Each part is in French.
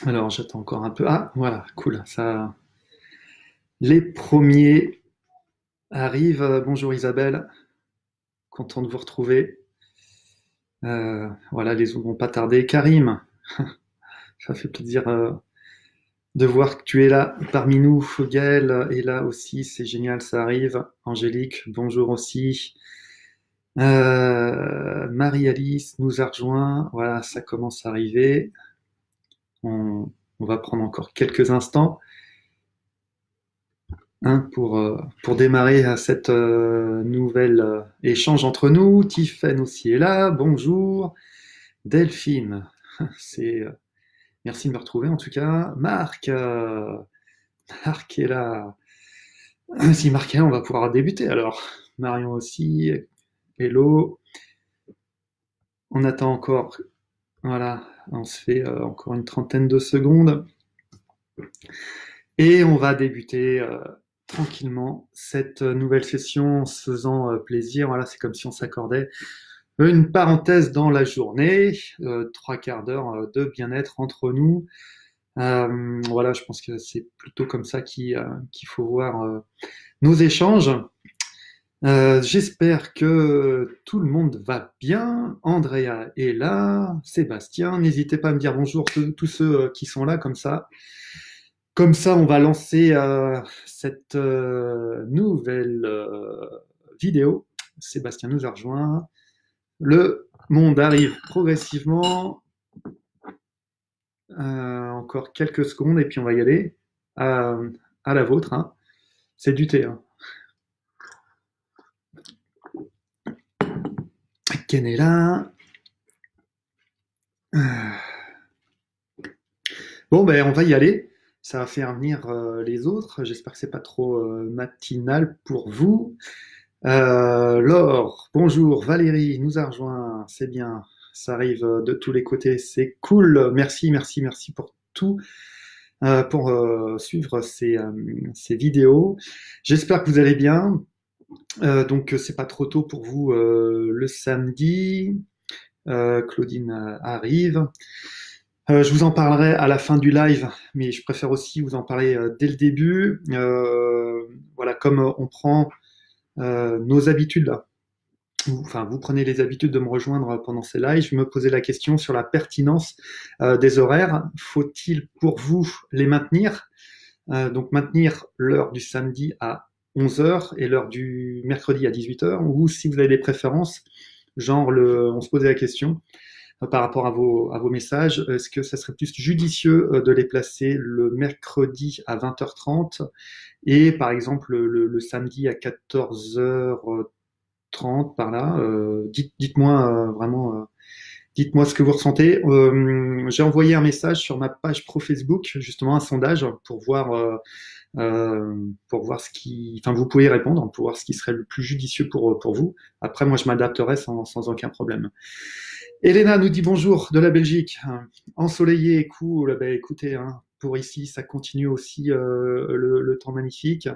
Alors, j'attends encore un peu. Ah, voilà, cool. Ça, les premiers arrivent. Bonjour Isabelle, content de vous retrouver. Voilà, les autres vont pas tarder. Karim, ça fait plaisir de voir que tu es là parmi nous. Fogel est là aussi, c'est génial, ça arrive. Angélique, bonjour aussi. Marie-Alice nous a rejoint. Voilà, ça commence à arriver. On va prendre encore quelques instants. Hein, pour démarrer cette nouvelle échange entre nous. Tiffen aussi est là, bonjour. Delphine, c'est merci de me retrouver en tout cas. Marc est là. Si Marc est là, on va pouvoir débuter alors. Marion aussi, hello. On attend encore, voilà, on se fait encore une trentaine de secondes. Et on va débuter tranquillement cette nouvelle session en se faisant plaisir. Voilà, c'est comme si on s'accordait une parenthèse dans la journée, 3/4 d'heure de bien-être entre nous. Voilà, je pense que c'est plutôt comme ça qu'il faut voir nos échanges. J'espère que tout le monde va bien. Andrea est là, Sébastien. N'hésitez pas à me dire bonjour tous ceux qui sont là comme ça. Comme ça, on va lancer cette nouvelle vidéo. Sébastien nous a rejoint. Le monde arrive progressivement. Encore quelques secondes et puis on va y aller. À la vôtre. Hein. C'est du thé. Hein. Ken est là. Bon, ben on va y aller. Ça va faire venir les autres. J'espère que c'est pas trop matinal pour vous. Laure, bonjour. Valérie nous a rejoint. C'est bien. Ça arrive de tous les côtés. C'est cool. Merci pour tout. Pour suivre ces vidéos. J'espère que vous allez bien. Donc c'est pas trop tôt pour vous le samedi. Claudine arrive. Je vous en parlerai à la fin du live, mais je préfère aussi vous en parler dès le début. Voilà, comme on prend nos habitudes là. Enfin, vous prenez les habitudes de me rejoindre pendant ces lives. Je me posais la question sur la pertinence des horaires. Faut-il pour vous les maintenir? Donc maintenir l'heure du samedi à 11 h et l'heure du mercredi à 18 h, ou si vous avez des préférences, genre on se posait la question par rapport à vos messages, est-ce que ça serait plus judicieux de les placer le mercredi à 20 h 30 et par exemple le samedi à 14 h 30 par là? Dites-moi vraiment, dites-moi ce que vous ressentez. J'ai envoyé un message sur ma page pro Facebook, justement un sondage pour voir ce qui, enfin vous pouvez répondre pour voir ce qui serait le plus judicieux pour vous. Après moi je m'adapterai sans aucun problème. Elena nous dit bonjour de la Belgique, ensoleillé, cool. Ben, écoutez, hein, pour ici ça continue aussi le temps magnifique.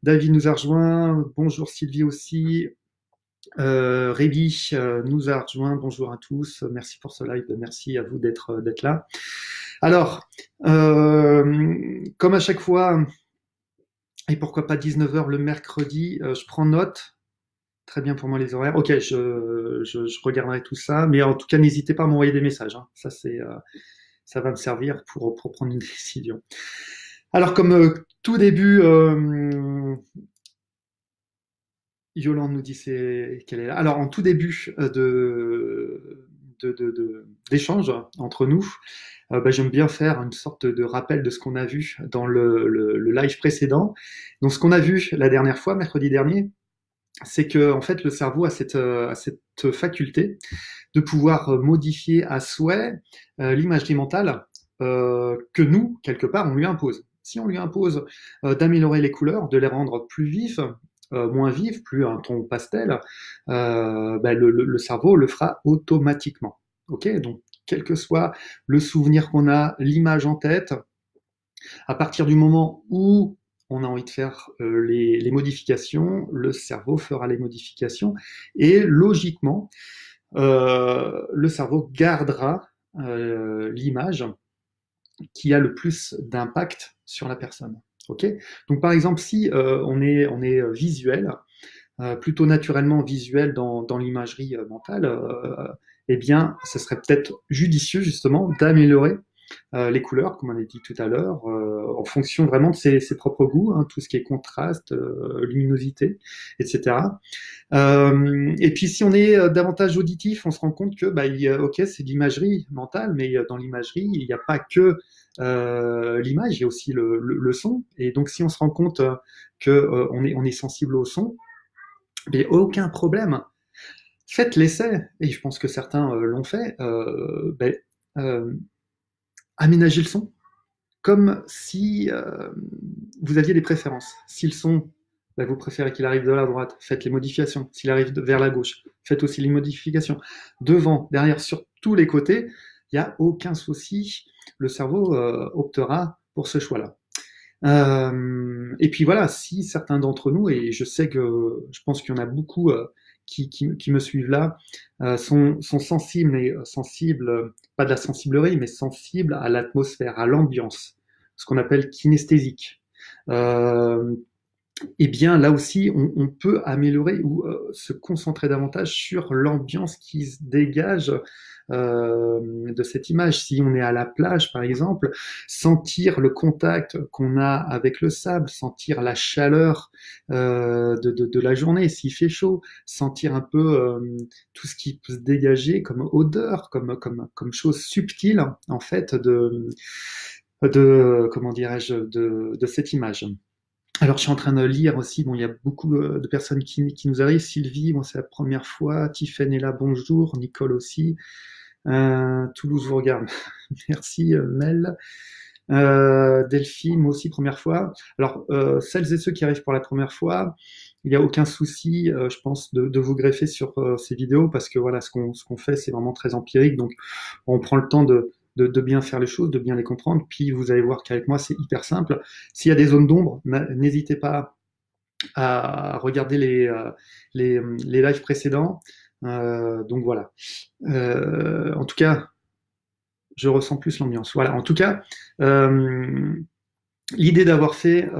David nous a rejoint, bonjour Sylvie aussi. Révi nous a rejoint, bonjour à tous, merci pour ce live, merci à vous d'être là. Alors, comme à chaque fois, et pourquoi pas 19 h le mercredi, je prends note. Très bien pour moi les horaires. Ok, je regarderai tout ça, mais en tout cas n'hésitez pas à m'envoyer des messages. Hein. Ça va me servir pour prendre une décision. Alors comme tout début, Yolande nous dit qu'elle est là. Alors en tout début d'échange entre nous, j'aime bien faire une sorte de rappel de ce qu'on a vu dans le live précédent. Donc ce qu'on a vu la dernière fois, mercredi dernier, c'est que en fait le cerveau a cette faculté de pouvoir modifier à souhait l'imagerie mentale que nous, quelque part, on lui impose. Si on lui impose d'améliorer les couleurs, de les rendre plus vives, moins vive, plus un ton pastel, ben, le cerveau le fera automatiquement. Ok, donc quel que soit le souvenir qu'on a, l'image en tête, à partir du moment où on a envie de faire les modifications, le cerveau fera les modifications et logiquement, le cerveau gardera l'image qui a le plus d'impact sur la personne. Ok. Donc par exemple, si on est visuel, plutôt naturellement visuel dans l'imagerie mentale, eh bien, ce serait peut-être judicieux justement d'améliorer les couleurs, comme on a dit tout à l'heure, en fonction vraiment de ses propres goûts, hein, tout ce qui est contraste, luminosité, etc. Et puis si on est davantage auditif, on se rend compte que, bah, ok, c'est de l'imagerie mentale, mais dans l'imagerie, il n'y a pas que l'image, il y a aussi le son. Et donc si on se rend compte que on est sensible au son, mais aucun problème. Faites l'essai, et je pense que certains l'ont fait. Ben, euh, aménagez le son comme si vous aviez des préférences. Si le son, ben, vous préférez qu'il arrive de la droite, faites les modifications. S'il arrive vers la gauche, faites aussi les modifications. Devant, derrière, sur tous les côtés, il n'y a aucun souci. Le cerveau optera pour ce choix-là. Et puis voilà, si certains d'entre nous, et je sais que je pense qu'il y en a beaucoup qui me suivent là, sont sensibles, mais sensibles, pas de la sensiblerie, mais sensibles à l'atmosphère, à l'ambiance, ce qu'on appelle kinesthésique. Euh, eh bien, là aussi, on peut améliorer ou se concentrer davantage sur l'ambiance qui se dégage de cette image. Si on est à la plage, par exemple, sentir le contact qu'on a avec le sable, sentir la chaleur de la journée, s'il fait chaud, sentir un peu tout ce qui peut se dégager comme odeur, comme chose subtile, en fait, comment dirais-je, de cette image. Alors, je suis en train de lire aussi. Bon, il y a beaucoup de personnes qui nous arrivent. Sylvie, bon, c'est la première fois. Tiffen est là, bonjour. Nicole aussi. Toulouse vous regarde. Merci, Mel. Delphine, moi aussi, première fois. Alors, celles et ceux qui arrivent pour la première fois, il n'y a aucun souci, je pense, de vous greffer sur ces vidéos parce que voilà, ce qu'on fait, c'est vraiment très empirique. Donc, on prend le temps de bien faire les choses, de bien les comprendre. Puis, vous allez voir qu'avec moi, c'est hyper simple. S'il y a des zones d'ombre, n'hésitez pas à regarder les lives précédents. Donc voilà. En tout cas, je ressens plus l'ambiance. Voilà. En tout cas, l'idée d'avoir fait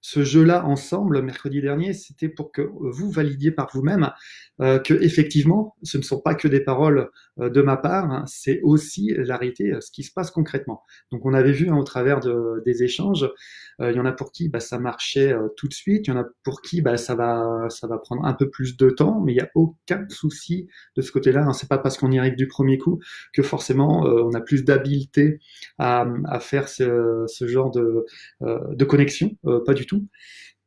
ce jeu-là ensemble mercredi dernier, c'était pour que vous validiez par vous-même que effectivement, ce ne sont pas que des paroles de ma part, hein, c'est aussi la réalité, ce qui se passe concrètement. Donc, on avait vu hein, au travers des échanges, il y en a pour qui bah, ça marchait tout de suite, il y en a pour qui bah, ça va prendre un peu plus de temps, mais il n'y a aucun souci de ce côté-là. Hein. C'est pas parce qu'on y arrive du premier coup que forcément on a plus d'habileté à faire ce genre de connexion, pas du tout.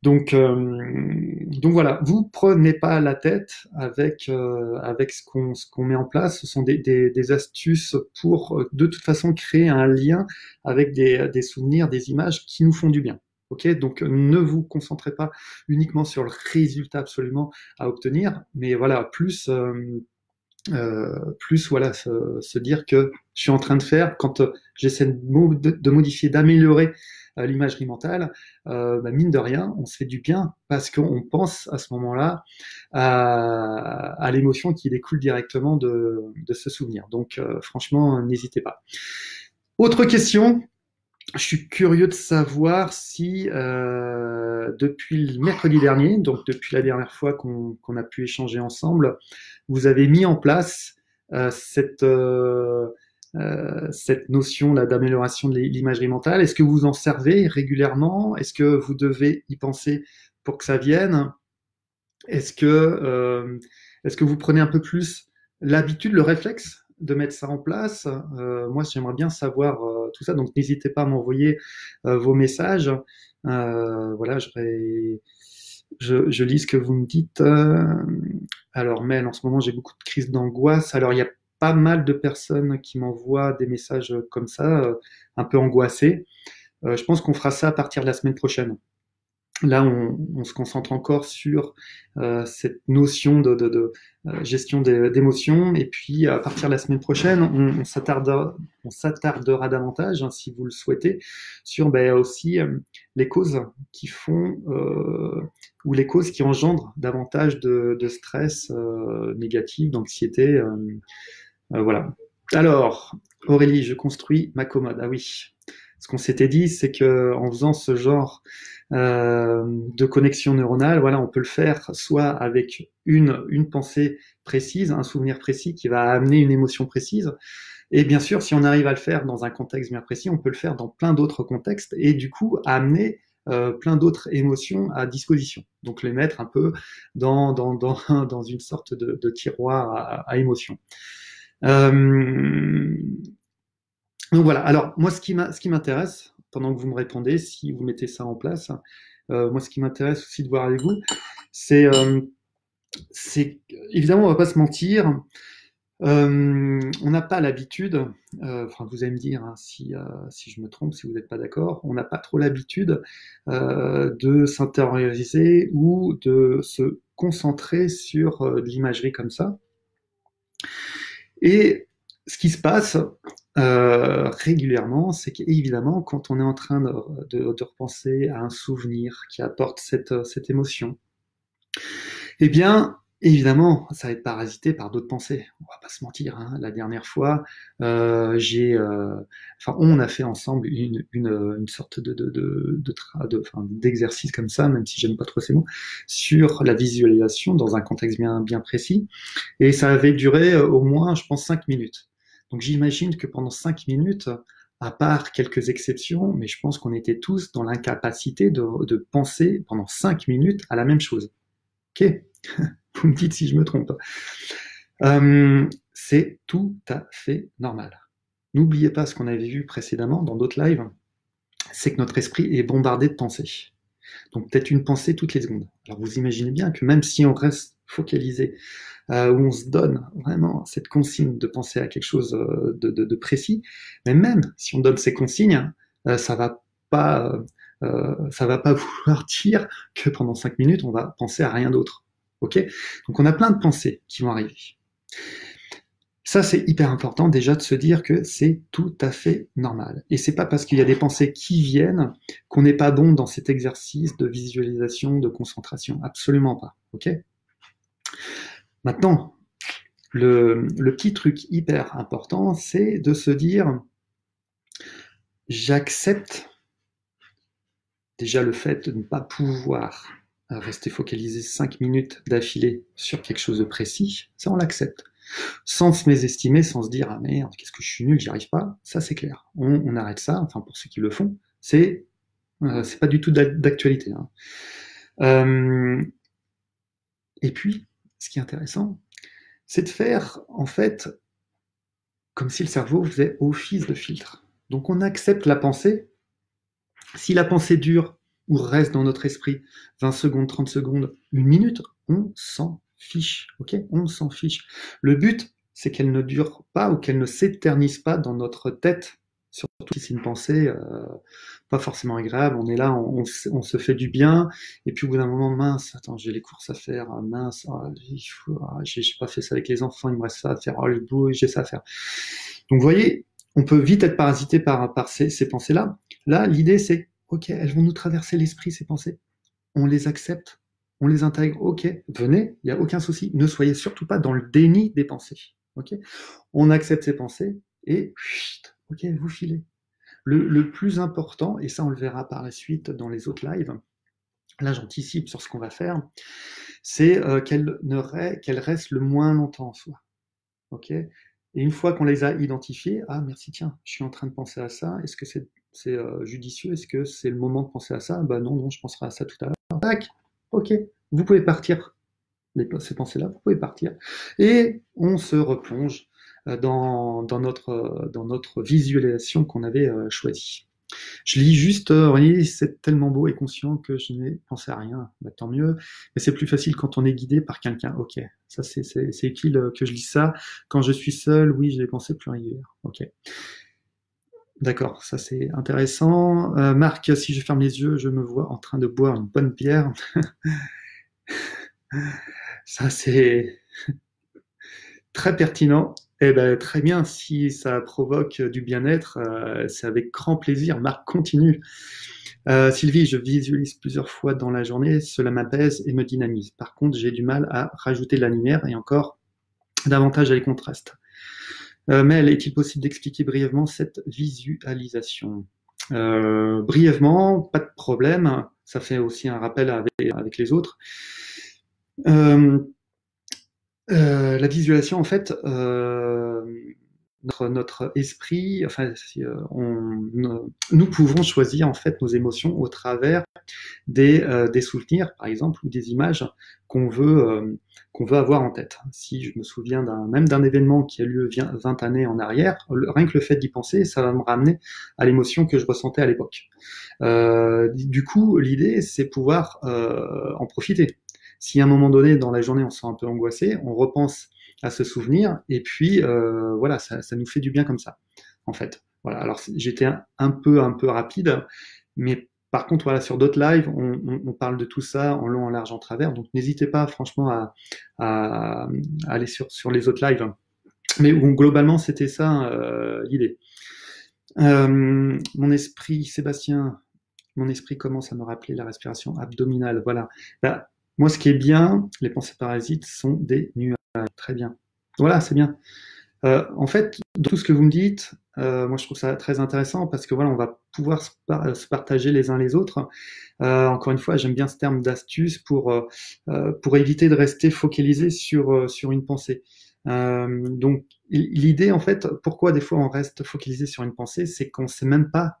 Donc voilà, vous prenez pas la tête avec ce qu'on met en place. Ce sont des astuces pour de toute façon créer un lien avec des souvenirs, des images qui nous font du bien. Ok, donc ne vous concentrez pas uniquement sur le résultat absolument à obtenir, mais voilà, plus voilà se dire que je suis en train de faire quand j'essaie de modifier, d'améliorer l'imagerie mentale, bah, mine de rien, on se fait du bien parce qu'on pense à ce moment-là à l'émotion qui découle directement de ce souvenir. Donc franchement, n'hésitez pas. Autre question, je suis curieux de savoir si depuis le mercredi dernier, donc depuis la dernière fois qu'on a pu échanger ensemble, vous avez mis en place cette notion là d'amélioration de l'imagerie mentale. Est-ce que vous en servez régulièrement? Est-ce que vous devez y penser pour que ça vienne? Est-ce que, est-ce que vous prenez un peu plus l'habitude, le réflexe de mettre ça en place? Moi, j'aimerais bien savoir tout ça, donc n'hésitez pas à m'envoyer vos messages. Voilà, je lis ce que vous me dites. Alors, Mel, en ce moment, j'ai beaucoup de crises d'angoisse. Alors, il y a pas mal de personnes qui m'envoient des messages comme ça, un peu angoissés. Je pense qu'on fera ça à partir de la semaine prochaine. Là, on se concentre encore sur cette notion de gestion d'émotions. Et puis, à partir de la semaine prochaine, on s'attardera davantage, hein, si vous le souhaitez, sur aussi les causes qui font ou les causes qui engendrent davantage de stress négatif, d'anxiété. Voilà. Alors, Aurélie, je construis ma commode. Ah oui. Ce qu'on s'était dit, c'est que en faisant ce genre de connexion neuronale, voilà, on peut le faire soit avec une pensée précise, un souvenir précis qui va amener une émotion précise. Et bien sûr, si on arrive à le faire dans un contexte bien précis, on peut le faire dans plein d'autres contextes et du coup amener plein d'autres émotions à disposition. Donc les mettre un peu dans une sorte de tiroir à émotions. Donc voilà. Alors moi, ce qui m'intéresse, pendant que vous me répondez, si vous mettez ça en place, moi, ce qui m'intéresse aussi de voir avec vous, c'est évidemment, on va pas se mentir, on n'a pas l'habitude, enfin vous allez me dire, hein, si je me trompe, si vous n'êtes pas d'accord, on n'a pas trop l'habitude de s'intérioriser ou de se concentrer sur de l'imagerie comme ça. Et ce qui se passe régulièrement, c'est qu'évidemment, quand on est en train de repenser à un souvenir qui apporte cette émotion, eh bien, évidemment, ça va être parasité par d'autres pensées. On va pas se mentir, hein. La dernière fois, on a fait ensemble une sorte d'exercice comme ça, même si j'aime pas trop ces mots, sur la visualisation dans un contexte bien précis. Et ça avait duré au moins, je pense, 5 minutes. Donc j'imagine que pendant 5 minutes, à part quelques exceptions, mais je pense qu'on était tous dans l'incapacité de penser pendant 5 minutes à la même chose. Ok, vous me dites si je me trompe. C'est tout à fait normal. N'oubliez pas ce qu'on avait vu précédemment dans d'autres lives, c'est que notre esprit est bombardé de pensées. Donc peut-être une pensée toutes les secondes. Alors vous imaginez bien que même si on reste focalisé, où on se donne vraiment cette consigne de penser à quelque chose de précis, mais même si on donne ces consignes, ça va pas vouloir dire que pendant 5 minutes, on va penser à rien d'autre. Ok? Donc on a plein de pensées qui vont arriver. Ça, c'est hyper important déjà de se dire que c'est tout à fait normal. Et c'est pas parce qu'il y a des pensées qui viennent qu'on n'est pas bon dans cet exercice de visualisation, de concentration. Absolument pas. Ok? Maintenant, le petit truc hyper important, c'est de se dire, j'accepte déjà le fait de ne pas pouvoir rester focalisé 5 minutes d'affilée sur quelque chose de précis, ça on l'accepte. Sans se mésestimer, sans se dire ah merde, qu'est-ce que je suis nul, j'y arrive pas, ça c'est clair. On arrête ça, enfin pour ceux qui le font, c'est pas du tout d'actualité. Hein. Et puis, ce qui est intéressant, c'est de faire en fait comme si le cerveau faisait office de filtre. Donc on accepte la pensée. Si la pensée dure ou reste dans notre esprit 20 secondes, 30 secondes, une minute, on s'en fiche. Ok? On s'en fiche. Le but, c'est qu'elle ne dure pas ou qu'elle ne s'éternise pas dans notre tête, surtout si c'est une pensée pas forcément agréable. On est là, on se fait du bien, et puis au bout d'un moment, mince, attends, j'ai les courses à faire, mince, j'ai pas fait ça avec les enfants, il me reste ça à faire, le boulot, j'ai ça à faire. Donc vous voyez, on peut vite être parasité par ces pensées-là. Là, l'idée, c'est, ok, elles vont nous traverser l'esprit, ces pensées. On les accepte, on les intègre, ok, venez, il n'y a aucun souci. Ne soyez surtout pas dans le déni des pensées. Ok, on accepte ces pensées et, ok, vous filez. Le plus important, et ça on le verra par la suite dans les autres lives, là j'anticipe sur ce qu'on va faire, c'est qu'elles restent le moins longtemps en soi. Ok. Et une fois qu'on les a identifiées, ah merci, tiens, je suis en train de penser à ça, est-ce que c'est judicieux, est-ce que c'est le moment de penser à ça? Bah non, je penserai à ça tout à l'heure. Tac, ok, vous pouvez partir, ces pensées-là, vous pouvez partir. Et on se replonge dans notre visualisation qu'on avait choisie. Je lis juste, voyez, c'est tellement beau et conscient que je n'ai pensé à rien, bah, tant mieux, mais c'est plus facile quand on est guidé par quelqu'un, ok, ça c'est utile que je lis ça, quand je suis seul, oui, j'ai des pensées plus régulières, ok. D'accord, ça c'est intéressant. Marc, si je ferme les yeux, je me vois en train de boire une bonne bière. Ça c'est très pertinent. Eh ben, très bien, si ça provoque du bien-être, c'est avec grand plaisir. Marc, continue. Sylvie, je visualise plusieurs fois dans la journée, cela m'apaise et me dynamise. Par contre, j'ai du mal à rajouter de la lumière et encore davantage à les contrastes. Mel, est-il possible d'expliquer brièvement cette visualisation? Brièvement, pas de problème. Ça fait aussi un rappel avec les autres. Euh, la visualisation, en fait, notre esprit, enfin, si, nous pouvons choisir en fait nos émotions au travers des souvenirs, par exemple, ou des images qu'on veut avoir en tête. Si je me souviens même d'un événement qui a lieu 20 années en arrière, rien que le fait d'y penser, ça va me ramener à l'émotion que je ressentais à l'époque. Du coup, l'idée, c'est pouvoir en profiter. Si à un moment donné, dans la journée, on se sent un peu angoissé, on repense à ce souvenir, et puis voilà, ça nous fait du bien comme ça, en fait. Voilà. Alors j'étais un peu rapide, mais par contre, voilà, sur d'autres lives, on parle de tout ça en long, en large, en travers. Donc, n'hésitez pas, franchement, à aller sur les autres lives. Mais bon, globalement, c'était ça l'idée. Mon esprit, Sébastien, mon esprit commence à me rappeler la respiration abdominale. Voilà. Bah, moi, ce qui est bien, les pensées parasites sont des nuages. Très bien. Voilà, c'est bien. En fait, dans tout ce que vous me dites, moi je trouve ça très intéressant parce que voilà, on va pouvoir se partager les uns les autres. Encore une fois, j'aime bien ce terme d'astuce pour éviter de rester focalisé sur une pensée. Donc l'idée en fait, pourquoi des fois on reste focalisé sur une pensée, c'est qu'on sait même pas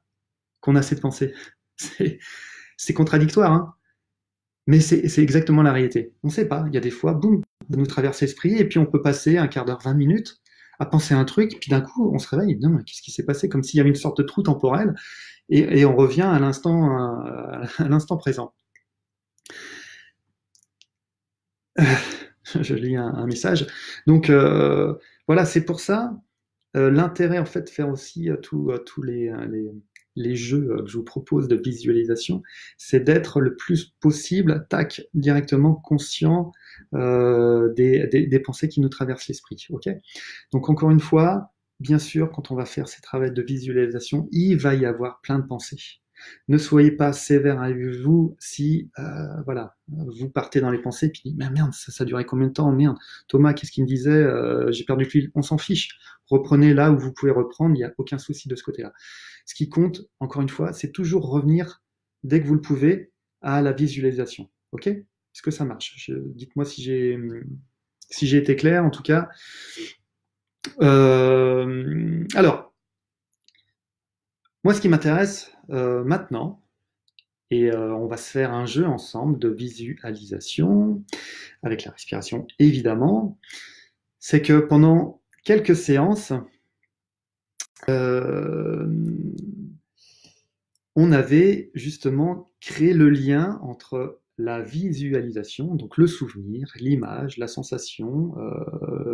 qu'on a cette pensée. C'est c'est contradictoire, hein, mais c'est exactement la réalité. On ne sait pas. Il y a des fois, boum, ça nous traverse l'esprit et puis on peut passer un quart d'heure, 20 minutes à penser à un truc, puis d'un coup, on se réveille, non, mais qu'est-ce qui s'est passé? Comme s'il y avait une sorte de trou temporel, et on revient à l'instant présent. Je lis un message. Donc voilà, c'est pour ça l'intérêt en fait de faire aussi tous les jeux que je vous propose de visualisation, c'est d'être le plus possible, tac, directement conscient des pensées qui nous traversent l'esprit. Ok. Donc encore une fois, bien sûr, quand on va faire ces travaux de visualisation, il va y avoir plein de pensées. Ne soyez pas sévère avec vous si voilà, vous partez dans les pensées et puis mais merde, ça durait combien de temps? Merde, Thomas, qu'est-ce qu'il me disait? J'ai perdu le fil. On s'en fiche. Reprenez là où vous pouvez reprendre, il n'y a aucun souci de ce côté-là. Ce qui compte, encore une fois, c'est toujours revenir dès que vous le pouvez à la visualisation. Ok? Est-ce que ça marche? Dites-moi si j'ai été clair, en tout cas. Alors, moi, ce qui m'intéresse maintenant, et on va se faire un jeu ensemble de visualisation, avec la respiration évidemment, c'est que pendant quelques séances, euh, on avait justement créé le lien entre la visualisation, donc le souvenir, l'image, la sensation,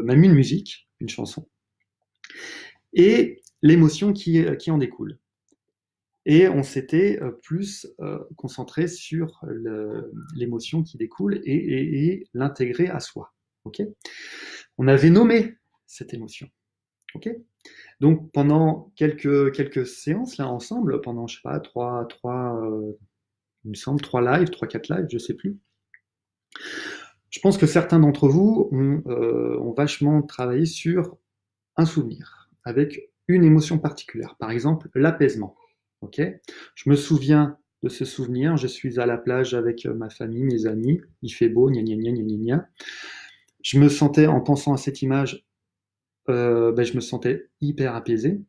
même une musique, une chanson, et l'émotion qui en découle. Et on s'était plus concentré sur l'émotion qui découle et l'intégrer à soi. Okay, on avait nommé cette émotion. Okay, donc pendant quelques séances là ensemble, pendant je sais pas il me semble 3 lives, 3-4 lives, je sais plus. Je pense que certains d'entre vous ont vachement travaillé sur un souvenir avec une émotion particulière. Par exemple, l'apaisement. Ok, je me souviens de ce souvenir. Je suis à la plage avec ma famille, mes amis. Il fait beau, gna gna gna gna gna. Je me sentais, en pensant à cette image, je me sentais hyper apaisé.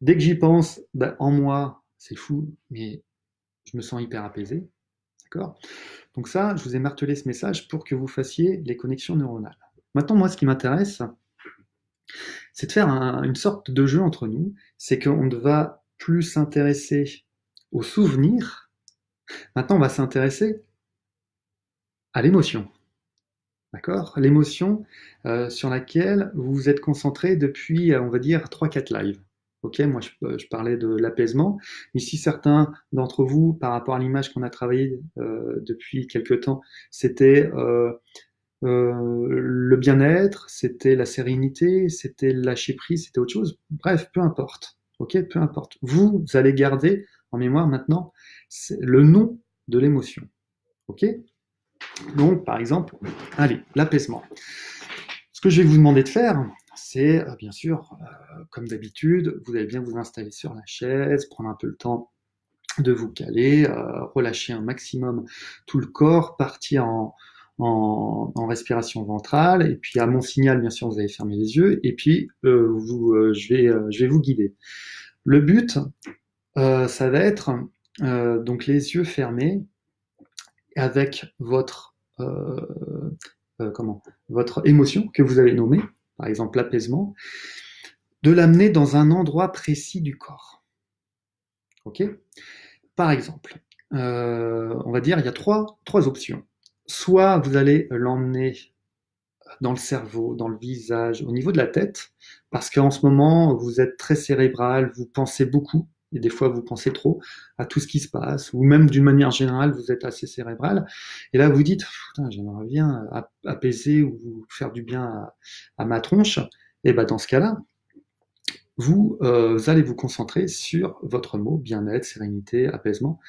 Dès que j'y pense, en moi, c'est fou, mais je me sens hyper apaisé. D'accord? Donc ça, je vous ai martelé ce message pour que vous fassiez les connexions neuronales. Maintenant, moi, ce qui m'intéresse, c'est de faire une sorte de jeu entre nous. C'est qu'on ne va plus s'intéresser aux souvenirs. Maintenant, on va s'intéresser à l'émotion. D'accord? L'émotion sur laquelle vous vous êtes concentré depuis, on va dire, 3-4 lives. Ok, moi je parlais de l'apaisement. Mais si certains d'entre vous, par rapport à l'image qu'on a travaillée depuis quelque temps, c'était le bien-être, c'était la sérénité, c'était le lâcher prise, c'était autre chose. Bref, peu importe. Ok, peu importe. Vous allez garder en mémoire maintenant le nom de l'émotion. Ok. Donc, par exemple, allez, l'apaisement. Ce que je vais vous demander de faire, c'est bien sûr, comme d'habitude, vous allez bien vous installer sur la chaise, prendre un peu le temps de vous caler, relâcher un maximum tout le corps, partir en respiration ventrale, et puis à mon signal, bien sûr, vous allez fermer les yeux, et puis je vais vous guider. Le but, ça va être donc les yeux fermés avec votre émotion que vous avez nommée, par exemple l'apaisement, de l'amener dans un endroit précis du corps. Ok. Par exemple, on va dire il y a trois options. Soit vous allez l'emmener dans le cerveau, dans le visage, au niveau de la tête, parce qu'en ce moment, vous êtes très cérébral, vous pensez beaucoup, et des fois vous pensez trop à tout ce qui se passe, ou même d'une manière générale, vous êtes assez cérébral, et là vous dites, putain, j'aimerais bien apaiser ou faire du bien à ma tronche, et ben dans ce cas-là, vous allez vous concentrer sur votre mot bien-être, sérénité, apaisement,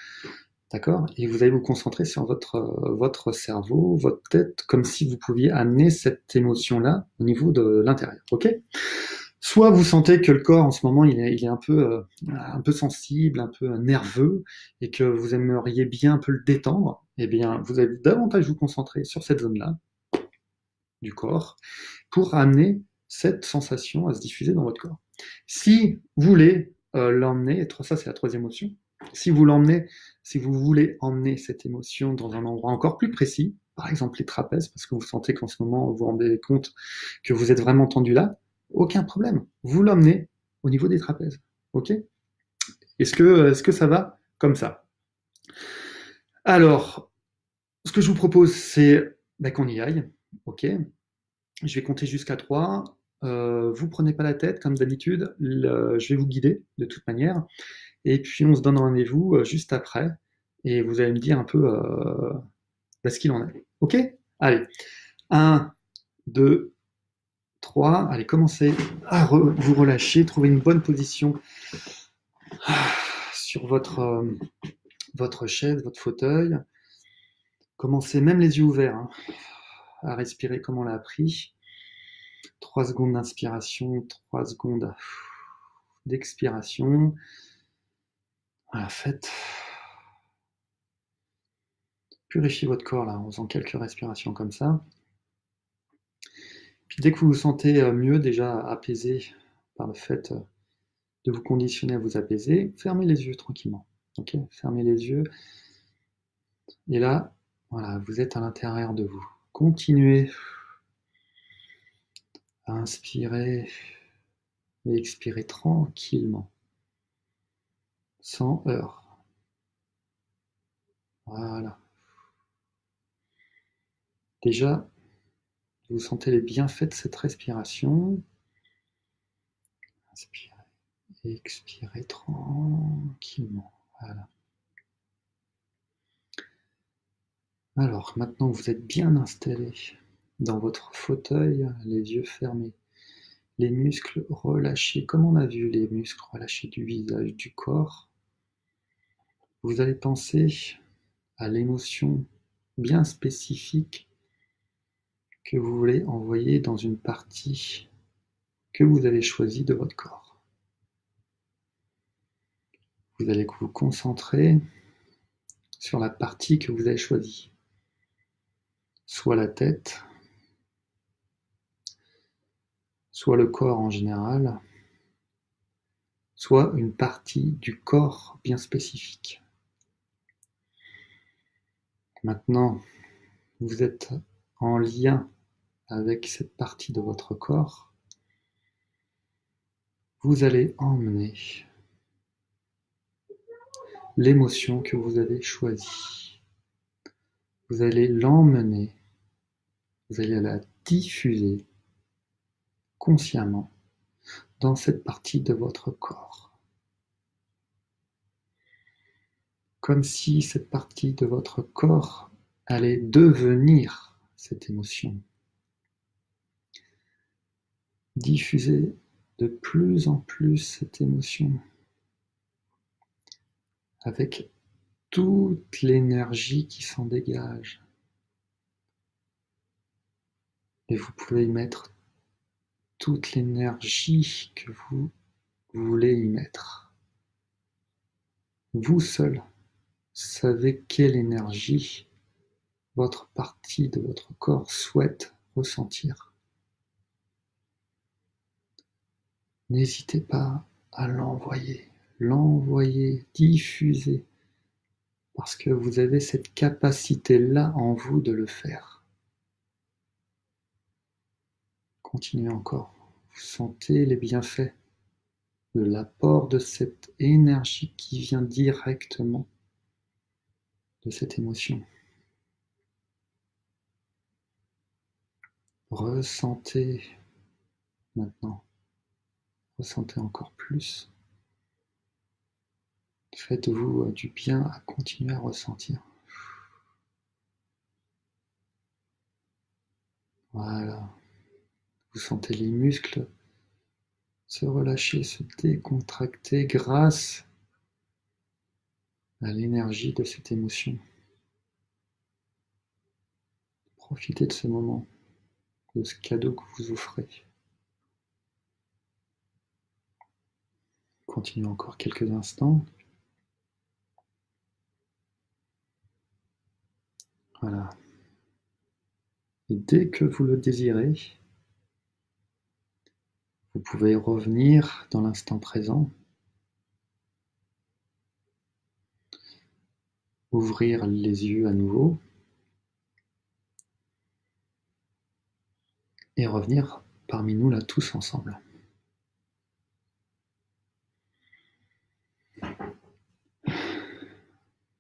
d'accord? Et vous allez vous concentrer sur votre cerveau, votre tête, comme si vous pouviez amener cette émotion-là au niveau de l'intérieur, ok? Soit vous sentez que le corps en ce moment il est un peu sensible, un peu nerveux, et que vous aimeriez bien un peu le détendre, eh bien vous allez davantage vous concentrer sur cette zone-là du corps pour amener cette sensation à se diffuser dans votre corps. Si vous voulez l'emmener, ça c'est la troisième option, si vous voulez emmener cette émotion dans un endroit encore plus précis, par exemple les trapèzes, parce que vous sentez qu'en ce moment vous vous rendez compte que vous êtes vraiment tendu là, aucun problème, vous l'emmenez au niveau des trapèzes. Ok? Est-ce que ça va comme ça? Alors, ce que je vous propose, c'est qu'on y aille. Ok? Je vais compter jusqu'à 3. Vous prenez pas la tête, comme d'habitude. Je vais vous guider de toute manière. Et puis, on se donne rendez-vous juste après. Et vous allez me dire un peu ce qu'il en est. OK? Allez. 1, 2, 3. Allez, commencez à vous relâcher. Trouvez une bonne position sur votre chaise, votre fauteuil. Commencez même les yeux ouverts hein, à respirer comme on l'a appris. 3 secondes d'inspiration, 3 secondes d'expiration. Voilà, faites. Purifiez votre corps là en faisant quelques respirations comme ça. Puis dès que vous vous sentez mieux, déjà apaisé par le fait de vous conditionner à vous apaiser, fermez les yeux tranquillement. Ok, fermez les yeux. Et là, voilà, vous êtes à l'intérieur de vous. Continuez à inspirer et expirer tranquillement, sans heurts. Voilà. Déjà, vous sentez les bienfaits de cette respiration. Inspirez et expirez tranquillement. Voilà. Alors, maintenant que vous êtes bien installé dans votre fauteuil, les yeux fermés, les muscles relâchés, comme on a vu les muscles relâchés du visage, du corps, vous allez penser à l'émotion bien spécifique que vous voulez envoyer dans une partie que vous avez choisie de votre corps. Vous allez vous concentrer sur la partie que vous avez choisie, soit la tête, soit le corps en général, soit une partie du corps bien spécifique. Maintenant, vous êtes en lien avec cette partie de votre corps. Vous allez emmener l'émotion que vous avez choisie. Vous allez l'emmener, vous allez la diffuser consciemment dans cette partie de votre corps. Comme si cette partie de votre corps allait devenir cette émotion. Diffusez de plus en plus cette émotion avec toute l'énergie qui s'en dégage. Et vous pouvez y mettre toute l'énergie que vous voulez y mettre. Vous seul savez quelle énergie votre partie de votre corps souhaite ressentir. N'hésitez pas à l'envoyer, diffuser, parce que vous avez cette capacité-là en vous de le faire. Continuez encore, vous sentez les bienfaits de l'apport de cette énergie qui vient directement de cette émotion. Ressentez maintenant, ressentez encore plus. Faites-vous du bien à continuer à ressentir. Voilà. Vous sentez les muscles se relâcher, se décontracter grâce à l'énergie de cette émotion. Profitez de ce moment, de ce cadeau que vous offrez. Continuez encore quelques instants. Voilà. Et dès que vous le désirez, vous pouvez revenir dans l'instant présent, ouvrir les yeux à nouveau et revenir parmi nous là tous ensemble.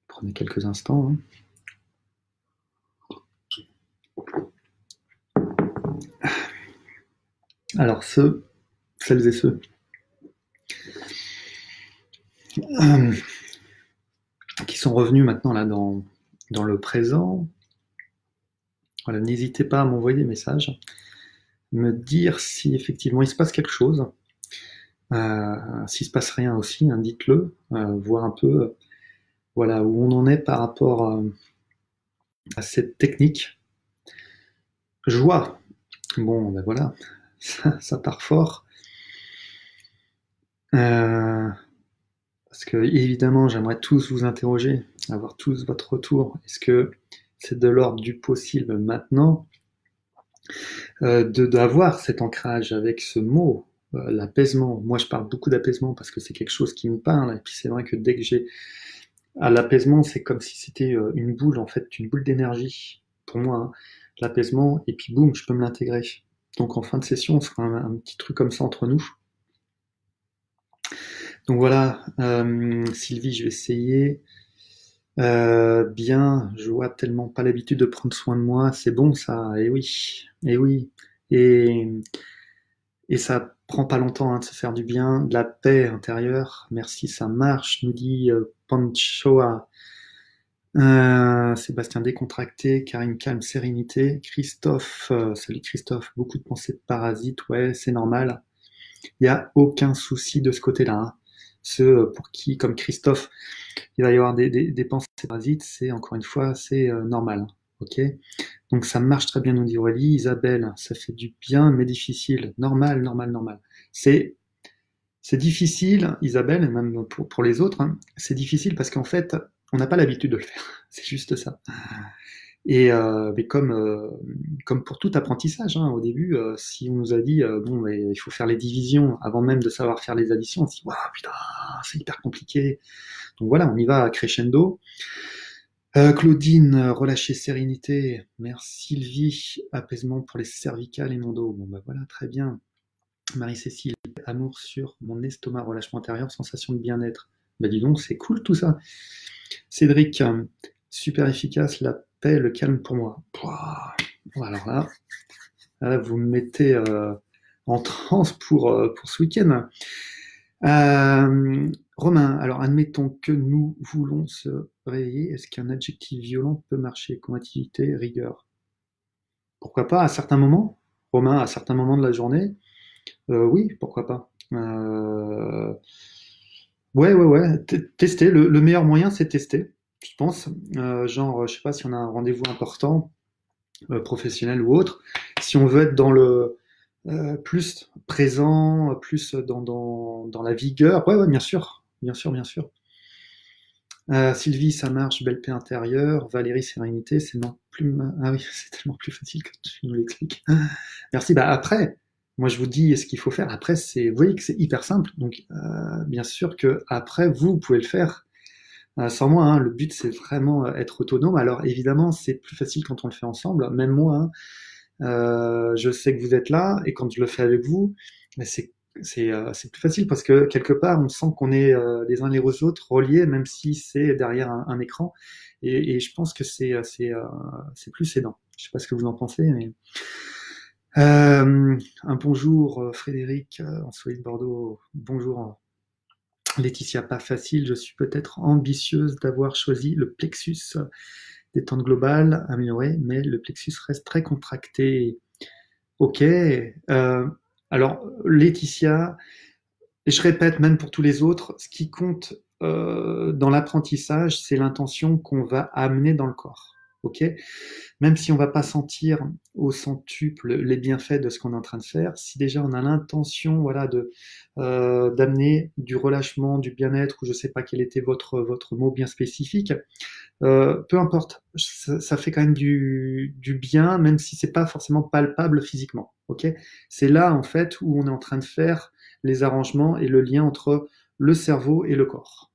Prenez quelques instants. Alors celles et ceux qui sont revenus maintenant là dans le présent, voilà, n'hésitez pas à m'envoyer des messages, me dire si effectivement il se passe quelque chose, s'il se passe rien aussi, hein, dites-le, voir un peu voilà, où on en est par rapport à cette technique. Joie, bon ben voilà, ça part fort. Parce que évidemment, j'aimerais tous vous interroger, avoir tous votre retour. Est-ce que c'est de l'ordre du possible maintenant d'avoir cet ancrage avec ce mot, l'apaisement. Moi, je parle beaucoup d'apaisement parce que c'est quelque chose qui me parle. Et puis c'est vrai que dès que j'ai à l'apaisement, c'est comme si c'était une boule, en fait, une boule d'énergie pour moi. Hein, l'apaisement, et puis boum, je peux me l'intégrer. Donc en fin de session, on fera un petit truc comme ça entre nous. Donc voilà, Sylvie, je vais essayer. Bien, je vois tellement pas l'habitude de prendre soin de moi, c'est bon ça, et oui, et oui, et ça prend pas longtemps hein, de se faire du bien, de la paix intérieure, merci, ça marche, nous dit Panchoa, Sébastien décontracté, Karine calme, sérénité, Christophe, salut Christophe, beaucoup de pensées de parasites, ouais, c'est normal, il n'y a aucun souci de ce côté-là, hein. Ceux pour qui, comme Christophe, il va y avoir des pensées parasites, c'est encore une fois, c'est normal. Ok. Donc ça marche très bien, nous dit Aurélie. Isabelle, ça fait du bien, mais difficile. Normal, normal, normal. C'est difficile, Isabelle, et même pour les autres, hein, c'est difficile parce qu'en fait, on n'a pas l'habitude de le faire. C'est juste ça. Et mais comme pour tout apprentissage, hein, au début, si on nous a dit bon, mais il faut faire les divisions avant même de savoir faire les additions, on se dit waouh putain, c'est hyper compliqué. Donc voilà, on y va crescendo. Claudine, relâcher sérénité. Merci Sylvie, apaisement pour les cervicales et mon dos. Bon bah voilà, très bien. Marie-Cécile, amour sur mon estomac, relâchement intérieur, sensation de bien-être. Bah dis donc, c'est cool tout ça. Cédric, super efficace, la paix, le calme pour moi. Pouah. Alors là, vous me mettez en transe pour ce week-end. Romain, alors admettons que nous voulons se réveiller. Est-ce qu'un adjectif violent peut marcher? Combativité, rigueur. Pourquoi pas à certains moments? Romain, à certains moments de la journée, oui, pourquoi pas. Ouais. Tester. Le meilleur moyen, c'est tester, je pense. Genre, je sais pas si on a un rendez-vous important, professionnel ou autre. Si on veut être dans le plus présent, plus dans la vigueur, ouais, bien sûr, bien sûr. Sylvie, ça marche, belle paix intérieure. Valérie, sérénité, c'est non plus. Ah oui, c'est tellement plus facile que tu nous l'expliques. Merci. Bah après, moi je vous dis ce qu'il faut faire. Après, vous voyez que c'est hyper simple. Donc, bien sûr que après, vous pouvez le faire sans moi. Hein. Le but, c'est vraiment être autonome. Alors, évidemment, c'est plus facile quand on le fait ensemble. Même moi, hein, je sais que vous êtes là, et quand je le fais avec vous, ben, c'est plus facile parce que quelque part, on sent qu'on est les uns les autres reliés, même si c'est derrière un écran. Et je pense que c'est plus aidant. Je sais pas ce que vous en pensez, mais un bonjour Frédéric, ensoleillé de Bordeaux. Bonjour Laetitia, pas facile. Je suis peut-être ambitieuse d'avoir choisi le plexus détente globale améliorée, mais le plexus reste très contracté. Ok. Alors, Laetitia, et je répète même pour tous les autres, ce qui compte dans l'apprentissage, c'est l'intention qu'on va amener dans le corps. Ok. Même si on va pas sentir au centuple les bienfaits de ce qu'on est en train de faire, si déjà on a l'intention, voilà, d'amener du relâchement, du bien-être, ou je sais pas quel était votre mot bien spécifique, peu importe, ça fait quand même du bien, même si c'est pas forcément palpable physiquement. Ok, c'est là en fait où on est en train de faire les arrangements et le lien entre le cerveau et le corps.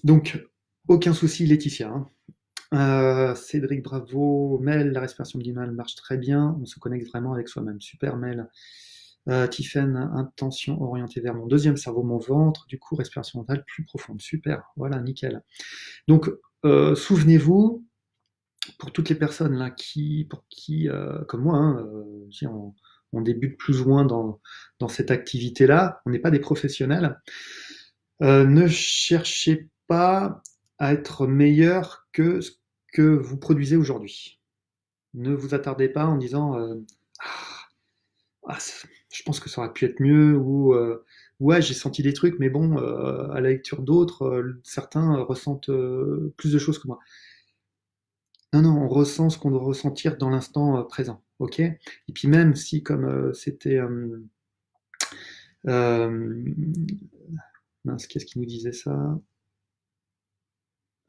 Donc, aucun souci, Laetitia. Hein. Cédric, bravo. Mel, la respiration minimale marche très bien. On se connecte vraiment avec soi-même. Super, Mel. Tiffen, intention orientée vers mon deuxième cerveau, mon ventre. Du coup, respiration mentale plus profonde. Super. Voilà, nickel. Donc, souvenez-vous, pour toutes les personnes là pour qui, comme moi, hein, on débute plus ou moins dans cette activité-là, on n'est pas des professionnels, ne cherchez pas à être meilleur que ce que vous produisez aujourd'hui. Ne vous attardez pas en disant ah, je pense que ça aurait pu être mieux ou ouais j'ai senti des trucs mais bon à la lecture d'autres certains ressentent plus de choses que moi. Non, on ressent ce qu'on doit ressentir dans l'instant présent, ok? Et puis même si, comme c'était... mince, qu'est-ce qui nous disait ça?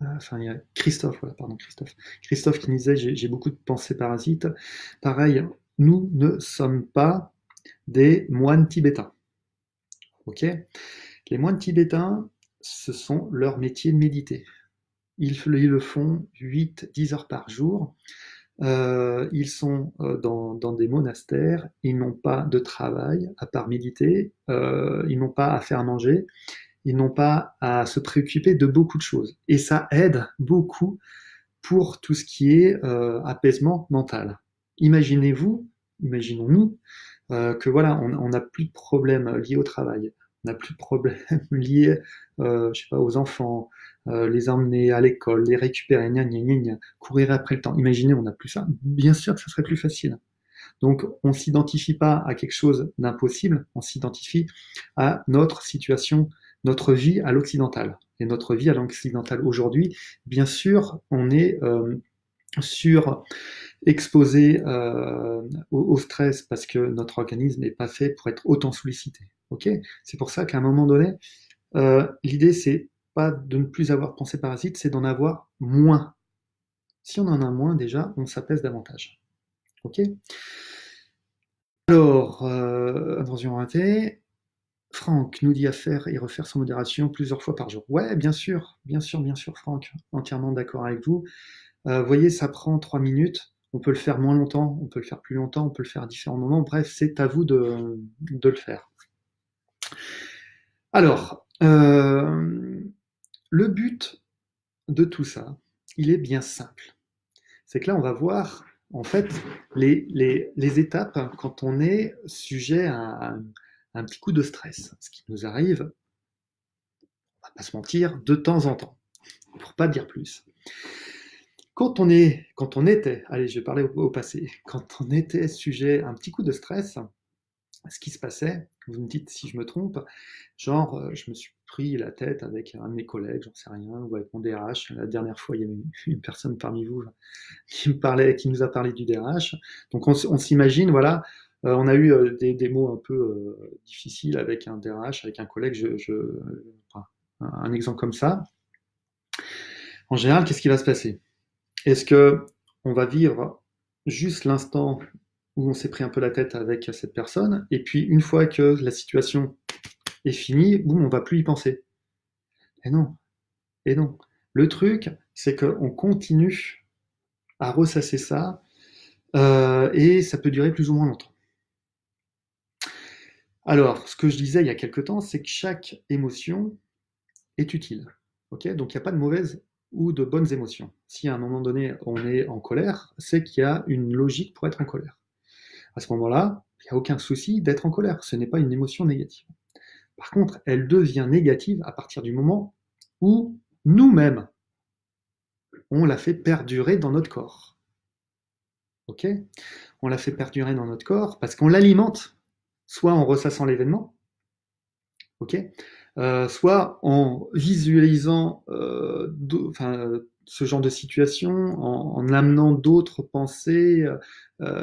Enfin, il y a Christophe, voilà, pardon, Christophe. Christophe qui nous disait, j'ai beaucoup de pensées parasites. Pareil, nous ne sommes pas des moines tibétains, ok? Les moines tibétains, ce sont leur métier de méditer. Ils le font 8-10 heures par jour. Ils sont dans des monastères, ils n'ont pas de travail à part méditer, ils n'ont pas à faire manger, ils n'ont pas à se préoccuper de beaucoup de choses. Et ça aide beaucoup pour tout ce qui est apaisement mental. Imaginez-vous, imaginons-nous, que voilà, on n'a plus de problèmes liés au travail, on n'a plus de problèmes liés, je sais pas, aux enfants, les emmener à l'école, les récupérer, courir après le temps. Imaginez, on n'a plus ça. Bien sûr que ça serait plus facile. Donc, on s'identifie pas à quelque chose d'impossible, on s'identifie à notre situation, notre vie à l'occidental. Et notre vie à l'occidental aujourd'hui, bien sûr, on est exposé au stress parce que notre organisme n'est pas fait pour être autant sollicité. Ok, c'est pour ça qu'à un moment donné, l'idée c'est pas de ne plus avoir de pensée parasite, c'est d'en avoir moins. Si on en a moins, déjà, on s'apaise davantage. Ok. Alors, attention ratée. Franck nous dit à faire et refaire sans modération plusieurs fois par jour. Ouais, bien sûr, Franck, entièrement d'accord avec vous. Voyez, ça prend 3 minutes. On peut le faire moins longtemps, on peut le faire plus longtemps, on peut le faire à différents moments. Bref, c'est à vous de le faire. Alors, le but de tout ça, il est bien simple. C'est que là, on va voir en fait, les étapes quand on est sujet à un petit coup de stress, ce qui nous arrive, on va pas se mentir, de temps en temps, pour pas dire plus. Quand on était, allez, je vais parler au passé, quand on était sujet à un petit coup de stress, ce qui se passait, vous me dites si je me trompe, genre, je me suis pris la tête avec un de mes collègues, j'en sais rien, ou avec mon DRH. La dernière fois, il y avait une personne parmi vous qui nous a parlé du DRH. Donc on s'imagine, voilà, on a eu des mots un peu difficiles avec un DRH, avec un collègue, enfin, un exemple comme ça. En général, qu'est-ce qui va se passer? Est-ce que on va vivre juste l'instant où on s'est pris un peu la tête avec cette personne, et puis une fois que la situation est finie, boum, on va plus y penser? Et non, et non. Le truc, c'est qu'on continue à ressasser ça, et ça peut durer plus ou moins longtemps. Alors, ce que je disais il y a quelque temps, c'est que chaque émotion est utile. Ok, donc il n'y a pas de mauvaises ou de bonnes émotions. Si à un moment donné on est en colère, c'est qu'il y a une logique pour être en colère. À ce moment-là, il n'y a aucun souci d'être en colère. Ce n'est pas une émotion négative. Par contre, elle devient négative à partir du moment où nous-mêmes, on la fait perdurer dans notre corps. Ok? On la fait perdurer dans notre corps parce qu'on l'alimente, soit en ressassant l'événement, ok, soit en visualisant ce genre de situation, en amenant d'autres pensées,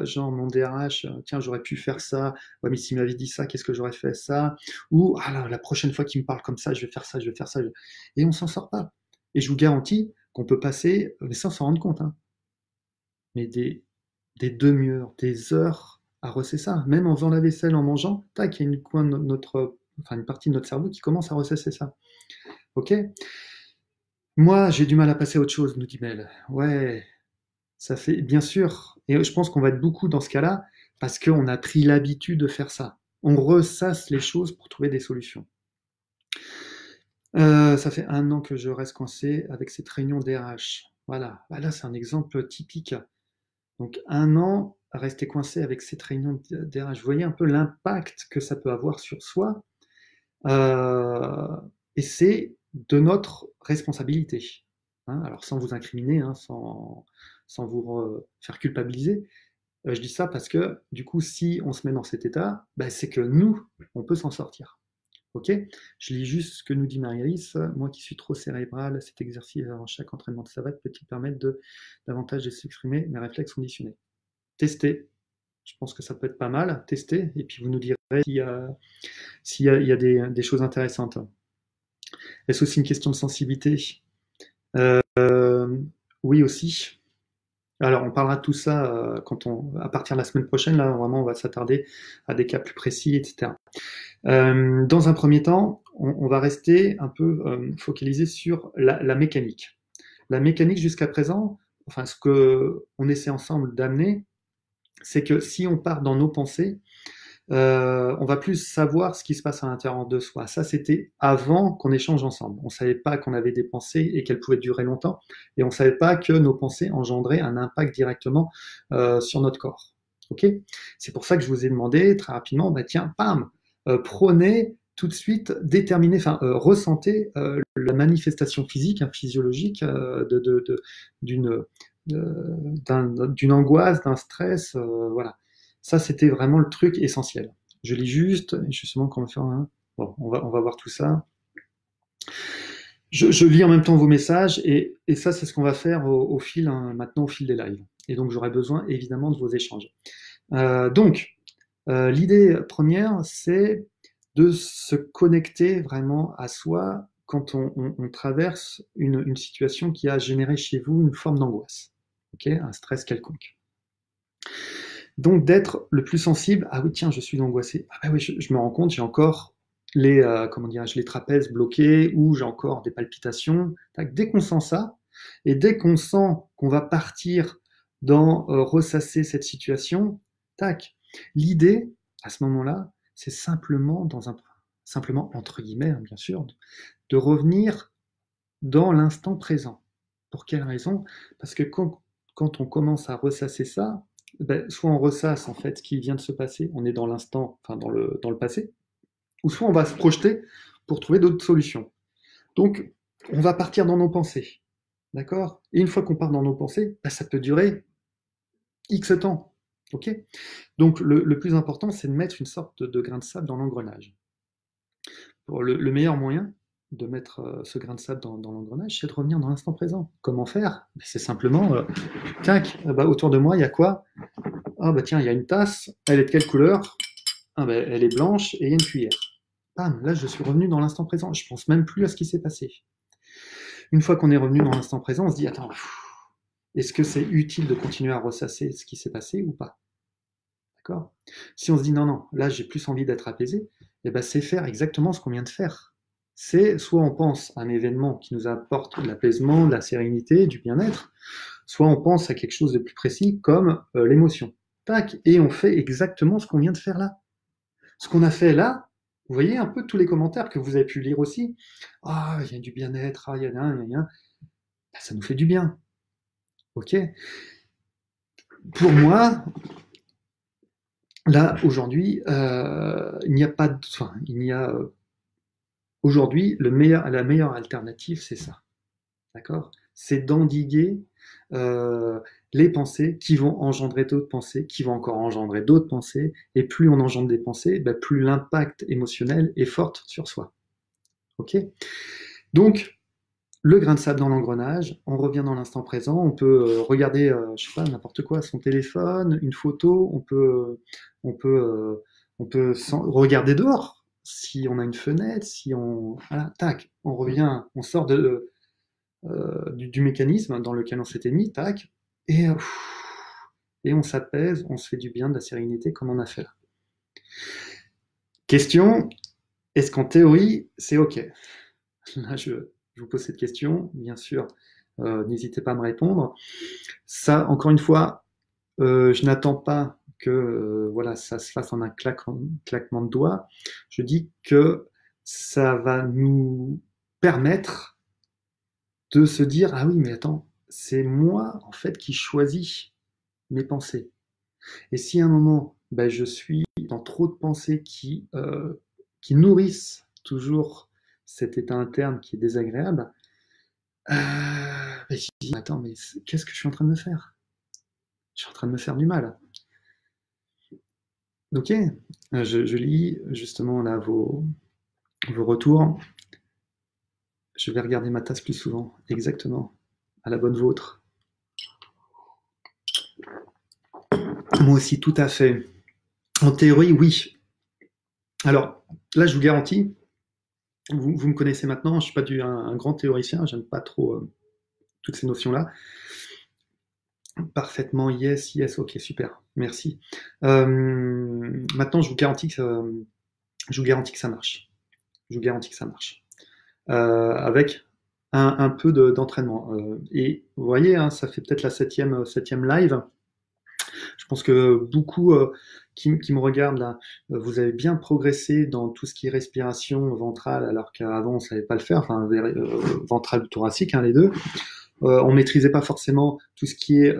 genre mon DRH, tiens, j'aurais pu faire ça, ouais, mais s'il m'avait dit ça, qu'est-ce que j'aurais fait ça, ou ah là, la prochaine fois qu'il me parle comme ça, je vais faire ça, je vais faire ça, et on s'en sort pas. Et je vous garantis qu'on peut passer, mais sans s'en rendre compte, hein, mais des demi-heures, des heures à ressasser ça. Même en faisant la vaisselle, en mangeant, tac, il y a une partie de notre cerveau qui commence à ressasser ça. Ok? Moi, j'ai du mal à passer à autre chose, nous dit Mel. Ouais, ça fait, bien sûr. Et je pense qu'on va être beaucoup dans ce cas-là parce qu'on a pris l'habitude de faire ça. On ressasse les choses pour trouver des solutions. Ça fait 1 an que je reste coincé avec cette réunion DRH. Voilà. Là, c'est un exemple typique. Donc 1 an à rester coincé avec cette réunion DRH. Vous voyez un peu l'impact que ça peut avoir sur soi. Et c'est de notre responsabilité. Hein, alors sans vous incriminer, hein, sans vous faire culpabiliser, je dis ça parce que du coup, si on se met dans cet état, bah, c'est que nous, on peut s'en sortir. Ok? Je lis juste ce que nous dit Marie-Alice. Moi qui suis trop cérébral, cet exercice avant chaque entraînement de savate peut-il permettre davantage de s'exprimer mes réflexes conditionnés? Tester. Je pense que ça peut être pas mal. Tester. Et puis vous nous direz s'il y a des choses intéressantes. Est-ce aussi une question de sensibilité? Oui aussi. Alors on parlera de tout ça à partir de la semaine prochaine. Là, vraiment, on va s'attarder à des cas plus précis, etc. Dans un premier temps, on va rester un peu focalisé sur la mécanique. La mécanique jusqu'à présent, enfin ce que on essaie ensemble d'amener, c'est que si on part dans nos pensées, on va plus savoir ce qui se passe à l'intérieur de soi. Ça, c'était avant qu'on échange ensemble. On savait pas qu'on avait des pensées et qu'elles pouvaient durer longtemps, et on savait pas que nos pensées engendraient un impact directement sur notre corps. Ok? C'est pour ça que je vous ai demandé très rapidement, bah tiens, pam, prenez tout de suite, déterminez, enfin ressentez la manifestation physique, hein, physiologique d'une angoisse, d'un stress, voilà. Ça, c'était vraiment le truc essentiel. Je lis juste, justement, qu'on va faire un... Bon, on va voir tout ça. Je lis en même temps vos messages, et ça, c'est ce qu'on va faire au fil, hein, maintenant, au fil des lives. Et donc, j'aurai besoin, évidemment, de vos échanges. L'idée première, c'est de se connecter vraiment à soi quand on traverse une situation qui a généré chez vous une forme d'angoisse, okay, un stress quelconque. Donc d'être le plus sensible, ah oui tiens, je suis angoissé, ah bah oui, je me rends compte, j'ai encore les trapèzes bloqués, ou j'ai encore des palpitations. Dès qu'on sent ça, et dès qu'on sent qu'on va partir dans ressasser cette situation, tac. L'idée, à ce moment-là, c'est simplement entre guillemets, hein, bien sûr, revenir dans l'instant présent. Pour quelle raison? Parce que quand on commence à ressasser ça, ben, soit on ressasse en fait ce qui vient de se passer, on est dans l'instant, enfin dans le passé, ou soit on va se projeter pour trouver d'autres solutions. Donc, on va partir dans nos pensées, d'accord? Et une fois qu'on part dans nos pensées, ben, ça peut durer X temps, ok? Donc, le plus important, c'est de mettre une sorte de grain de sable dans l'engrenage. Le meilleur moyen de mettre ce grain de sable dans l'engrenage, c'est de revenir dans l'instant présent. Comment faire? C'est simplement, tac, bah, autour de moi, il y a quoi? Ah bah tiens, il y a une tasse, elle est de quelle couleur? Ah bah, elle est blanche et il y a une cuillère. Bam, là je suis revenu dans l'instant présent, je pense même plus à ce qui s'est passé. Une fois qu'on est revenu dans l'instant présent, on se dit, attends, est-ce que c'est utile de continuer à ressasser ce qui s'est passé ou pas? D'accord? Si on se dit, non, non, là j'ai plus envie d'être apaisé, eh ben, c'est faire exactement ce qu'on vient de faire. C'est soit on pense à un événement qui nous apporte de l'apaisement, de la sérénité, du bien-être, soit on pense à quelque chose de plus précis comme l'émotion. Tac, et on fait exactement ce qu'on vient de faire là. Ce qu'on a fait là, vous voyez un peu tous les commentaires que vous avez pu lire aussi. Ah, il y a du bien-être, ah, il y a rien. Ça nous fait du bien. Ok? Pour moi, là, aujourd'hui, il n'y a pas de, enfin, il n'y a aujourd'hui la meilleure alternative, c'est ça, d'accord? C'est d'endiguer les pensées qui vont engendrer d'autres pensées, qui vont encore engendrer d'autres pensées, et plus on engendre des pensées, bah, plus l'impact émotionnel est fort sur soi. Ok? Donc, le grain de sable dans l'engrenage, on revient dans l'instant présent, on peut regarder, je sais pas, n'importe quoi, son téléphone, une photo, on peut regarder dehors, si on a une fenêtre, si on, voilà, tac, on revient, on sort du mécanisme dans lequel on s'était mis, tac, et on s'apaise, on se fait du bien, de la sérénité, comme on a fait là. Question, est-ce qu'en théorie, c'est OK? Là, je vous pose cette question, bien sûr, n'hésitez pas à me répondre. Ça, encore une fois, je n'attends pas que voilà, ça se fasse en un claquement de doigts. Je dis que ça va nous permettre de se dire, ah oui, mais attends, c'est moi en fait qui choisis mes pensées. Et si à un moment, ben, je suis dans trop de pensées qui nourrissent toujours cet état interne qui est désagréable, je dis, attends, mais qu'est-ce que je suis en train de me faire? Je suis en train de me faire du mal. Ok, je lis justement là vos retours. Je vais regarder ma tasse plus souvent, exactement, à la bonne vôtre. Moi aussi, tout à fait. En théorie, oui. Alors, là, je vous garantis, vous me connaissez maintenant, je ne suis pas un grand théoricien, j'aime pas trop toutes ces notions-là. Parfaitement, yes, yes, ok, super, merci. Maintenant, je vous garantis que ça marche. Je vous garantis que ça marche. Avec un peu d'entraînement. Et vous voyez, hein, ça fait peut-être la septième live. Je pense que beaucoup qui me regardent là, vous avez bien progressé dans tout ce qui est respiration ventrale, alors qu'avant on savait pas le faire, enfin ventrale ou thoracique, hein, les deux. On maîtrisait pas forcément tout ce qui est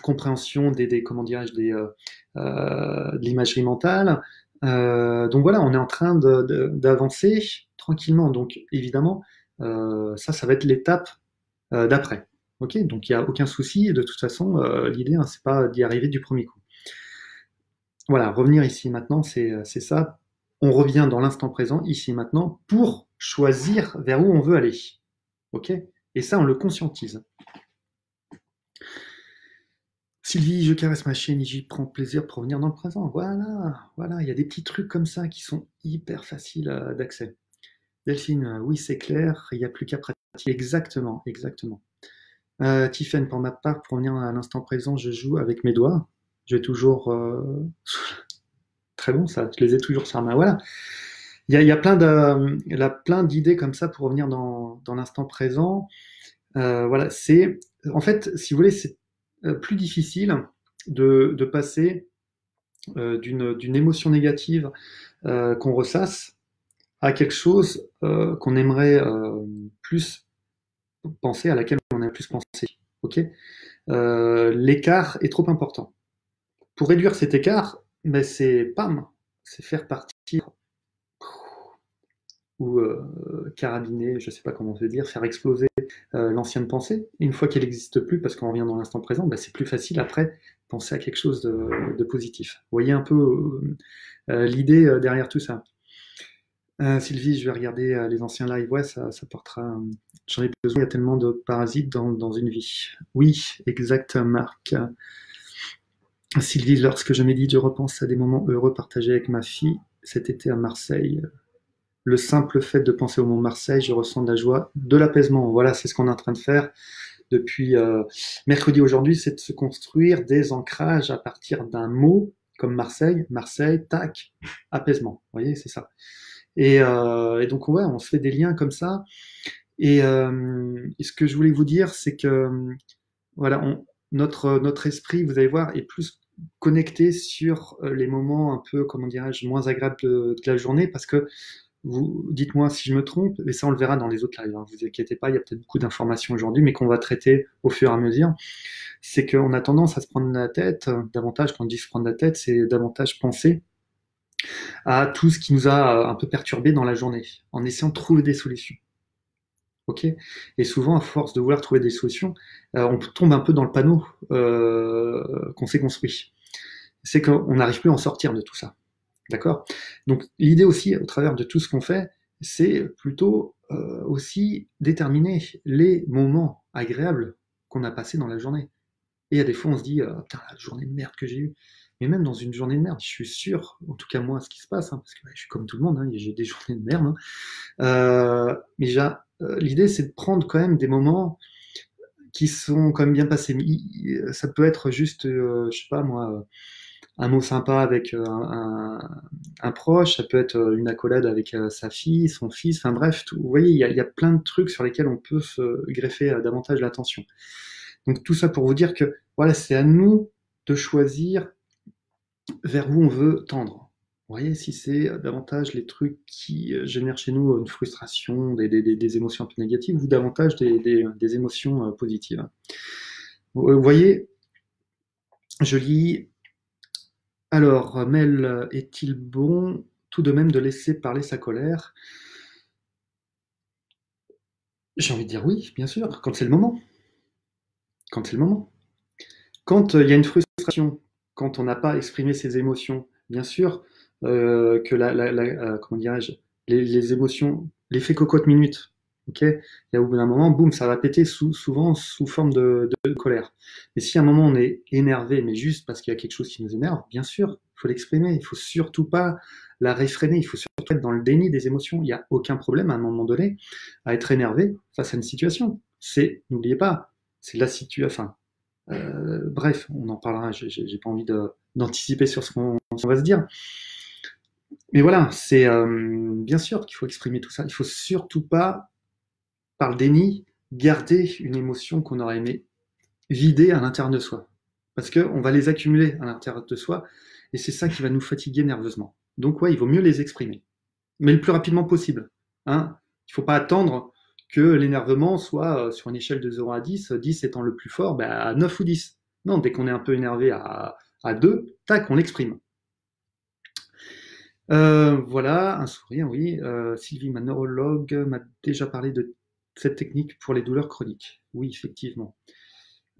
compréhension comment dirais-je, de l'imagerie mentale. Donc voilà, on est en train d'avancer tranquillement. Donc évidemment, ça va être l'étape d'après. Ok, donc il n'y a aucun souci. De toute façon, l'idée, hein, c'est pas d'y arriver du premier coup. Voilà, revenir ici maintenant, c'est ça. On revient dans l'instant présent, ici maintenant, pour choisir vers où on veut aller. Ok, et ça, on le conscientise. Sylvie, je caresse ma chienne et j'y prends plaisir pour revenir dans le présent. Voilà, voilà, il y a des petits trucs comme ça qui sont hyper faciles d'accès. Delphine, oui, c'est clair, il n'y a plus qu'à pratiquer. Exactement, exactement. Tiffen, pour ma part, pour revenir à l'instant présent, je joue avec mes doigts. J'ai toujours... Très bon ça, je les ai toujours sur la main. Voilà. Il y a plein d'idées comme ça pour revenir dans l'instant présent. Voilà, c'est... En fait, si vous voulez, c'est plus difficile de passer d'une émotion négative qu'on ressasse à quelque chose qu'on aimerait plus penser, à laquelle on a plus pensé. Ok, l'écart est trop important. Pour réduire cet écart, ben c'est pam, c'est faire partir ou carabiner, je sais pas comment on peut dire, faire exploser l'ancienne pensée. Une fois qu'elle n'existe plus, parce qu'on revient dans l'instant présent, ben c'est plus facile après penser à quelque chose de positif. Vous voyez un peu l'idée derrière tout ça. Sylvie, je vais regarder les anciens lives. Ouais, ça portera. J'en ai besoin. Il y a tellement de parasites dans une vie. Oui, exact, Marc. Sylvie, lorsque je médite, je repense à des moments heureux partagés avec ma fille cet été à Marseille. Le simple fait de penser au mot Marseille, je ressens de la joie, de l'apaisement. Voilà, c'est ce qu'on est en train de faire depuis mercredi aujourd'hui, c'est de se construire des ancrages à partir d'un mot comme Marseille. Marseille, tac, apaisement. Vous voyez, c'est ça. Et donc, ouais, on se fait des liens comme ça. Et ce que je voulais vous dire, c'est que voilà, notre esprit, vous allez voir, est plus connecté sur les moments un peu, comment dirais-je, moins agréables de la journée, parce que vous dites-moi si je me trompe, mais ça on le verra dans les autres lives, hein, vous inquiétez pas, il y a peut-être beaucoup d'informations aujourd'hui, mais qu'on va traiter au fur et à mesure. C'est qu'on a tendance à se prendre la tête, davantage, quand on dit se prendre la tête, c'est davantage penser à tout ce qui nous a un peu perturbé dans la journée, en essayant de trouver des solutions. Ok. Et souvent, à force de vouloir trouver des solutions, on tombe un peu dans le panneau qu'on s'est construit. C'est qu'on n'arrive plus à en sortir de tout ça. D'accord. Donc l'idée aussi, au travers de tout ce qu'on fait, c'est plutôt aussi déterminer les moments agréables qu'on a passés dans la journée. Et il y a des fois, on se dit, putain, la journée de merde que j'ai eue. Mais même dans une journée de merde, je suis sûr, en tout cas moi, ce qui se passe, hein, parce que je suis comme tout le monde, hein, j'ai des journées de merde. Hein, mais l'idée, c'est de prendre quand même des moments qui sont quand même bien passés. Ça peut être juste, je sais pas moi, un mot sympa avec un proche, ça peut être une accolade avec sa fille, son fils, enfin bref, vous voyez, il y a plein de trucs sur lesquels on peut se greffer davantage l'attention. Donc tout ça pour vous dire que voilà, c'est à nous de choisir vers où on veut tendre. Vous voyez, si c'est davantage les trucs qui génèrent chez nous une frustration, des émotions un peu négatives, ou davantage des émotions positives. Vous voyez, je lis. Alors, Mel, est-il bon tout de même de laisser parler sa colère? J'ai envie de dire oui, bien sûr, quand c'est le moment. Quand c'est le moment. Quand il y a une frustration, quand on n'a pas exprimé ses émotions, bien sûr que comment dirais-je, les émotions, l'effet cocotte minute, ok? Et au bout d'un moment, boum, ça va péter souvent sous forme de colère. Et si à un moment on est énervé, mais juste parce qu'il y a quelque chose qui nous énerve, bien sûr, il faut l'exprimer. Il faut surtout pas la réfréner. Il faut surtout être dans le déni des émotions. Il n'y a aucun problème à un moment donné à être énervé face à une situation. N'oubliez pas, c'est la situation. Enfin, bref, on en parlera. J'ai pas envie d'anticiper sur ce qu'on va se dire. Mais voilà, c'est bien sûr qu'il faut exprimer tout ça. Il faut surtout pas, par le déni, garder une émotion qu'on aurait aimé vider à l'intérieur de soi. Parce qu'on va les accumuler à l'intérieur de soi, et c'est ça qui va nous fatiguer nerveusement. Donc ouais, il vaut mieux les exprimer. Mais le plus rapidement possible. Hein. Il ne faut pas attendre que l'énervement soit sur une échelle de 0 à 10, 10 étant le plus fort, bah, à 9 ou 10. Non, dès qu'on est un peu énervé à 2, tac, on l'exprime. Voilà, un sourire, oui. Sylvie, ma neurologue, m'a déjà parlé de cette technique pour les douleurs chroniques. Oui, effectivement.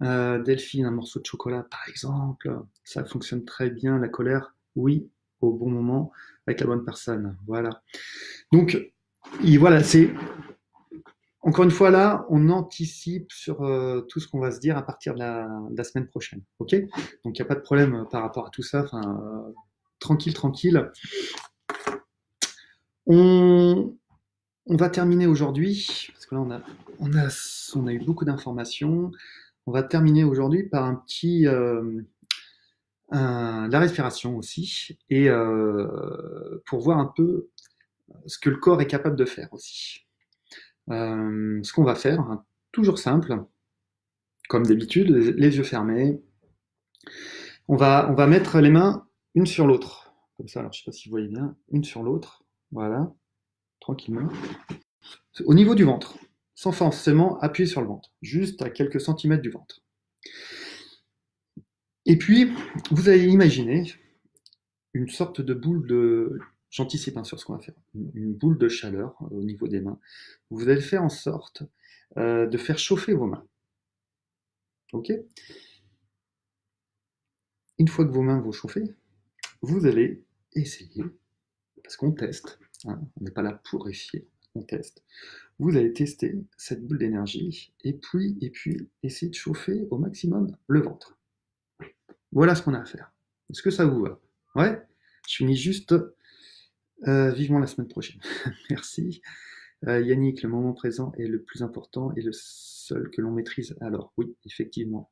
Delphine, un morceau de chocolat, par exemple, ça fonctionne très bien. La colère, oui, au bon moment, avec la bonne personne. Voilà. Donc, voilà, c'est encore une fois là, on anticipe sur tout ce qu'on va se dire à partir de la semaine prochaine. Ok? Donc, il n'y a pas de problème par rapport à tout ça. Enfin, tranquille, tranquille. On va terminer aujourd'hui, parce que là, on a eu beaucoup d'informations. On va terminer aujourd'hui par un petit la respiration aussi, et pour voir un peu ce que le corps est capable de faire aussi. Ce qu'on va faire, hein, toujours simple, comme d'habitude, les yeux fermés. On va mettre les mains une sur l'autre, comme ça. Alors je sais pas si vous voyez bien, une sur l'autre, voilà, tranquillement. Au niveau du ventre, sans forcément appuyer sur le ventre, juste à quelques centimètres du ventre. Et puis, vous allez imaginer une sorte de boule de... J'anticipe hein, sur ce qu'on va faire. Une boule de chaleur au niveau des mains. Vous allez faire en sorte de faire chauffer vos mains. Ok? Une fois que vos mains vont chauffer, vous allez essayer, parce qu'on teste, hein, on n'est pas là pour réussir, on teste. Vous allez tester cette boule d'énergie et puis essayer de chauffer au maximum le ventre. Voilà ce qu'on a à faire. Est-ce que ça vous va? Ouais? Je finis juste vivement la semaine prochaine. Merci. Yannick, le moment présent est le plus important et le seul que l'on maîtrise. Alors oui, effectivement.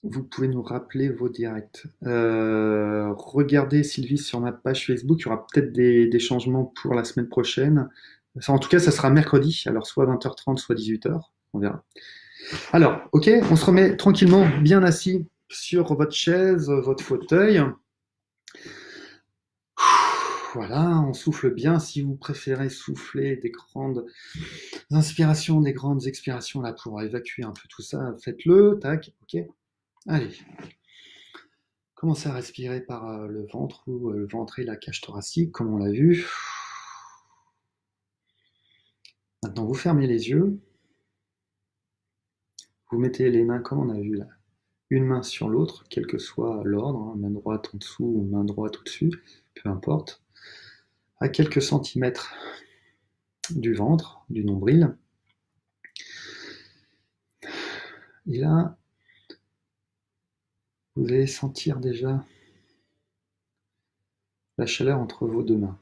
Vous pouvez nous rappeler vos directs. Regardez Sylvie sur ma page Facebook, il y aura peut-être des changements pour la semaine prochaine. Enfin, en tout cas, ça sera mercredi, alors soit 20h30, soit 18h, on verra. Alors, ok, on se remet tranquillement bien assis sur votre chaise, votre fauteuil. Voilà, on souffle bien. Si vous préférez souffler des grandes inspirations, des grandes expirations là pour évacuer un peu tout ça, faites-le. Tac, ok. Allez. Commencez à respirer par le ventre ou le ventre et la cage thoracique, comme on l'a vu. Maintenant, vous fermez les yeux. Vous mettez les mains comme on a vu là. Une main sur l'autre, quel que soit l'ordre, hein, main droite en dessous ou main droite au-dessus, peu importe. À quelques centimètres du ventre, du nombril. Et là, vous allez sentir déjà la chaleur entre vos deux mains.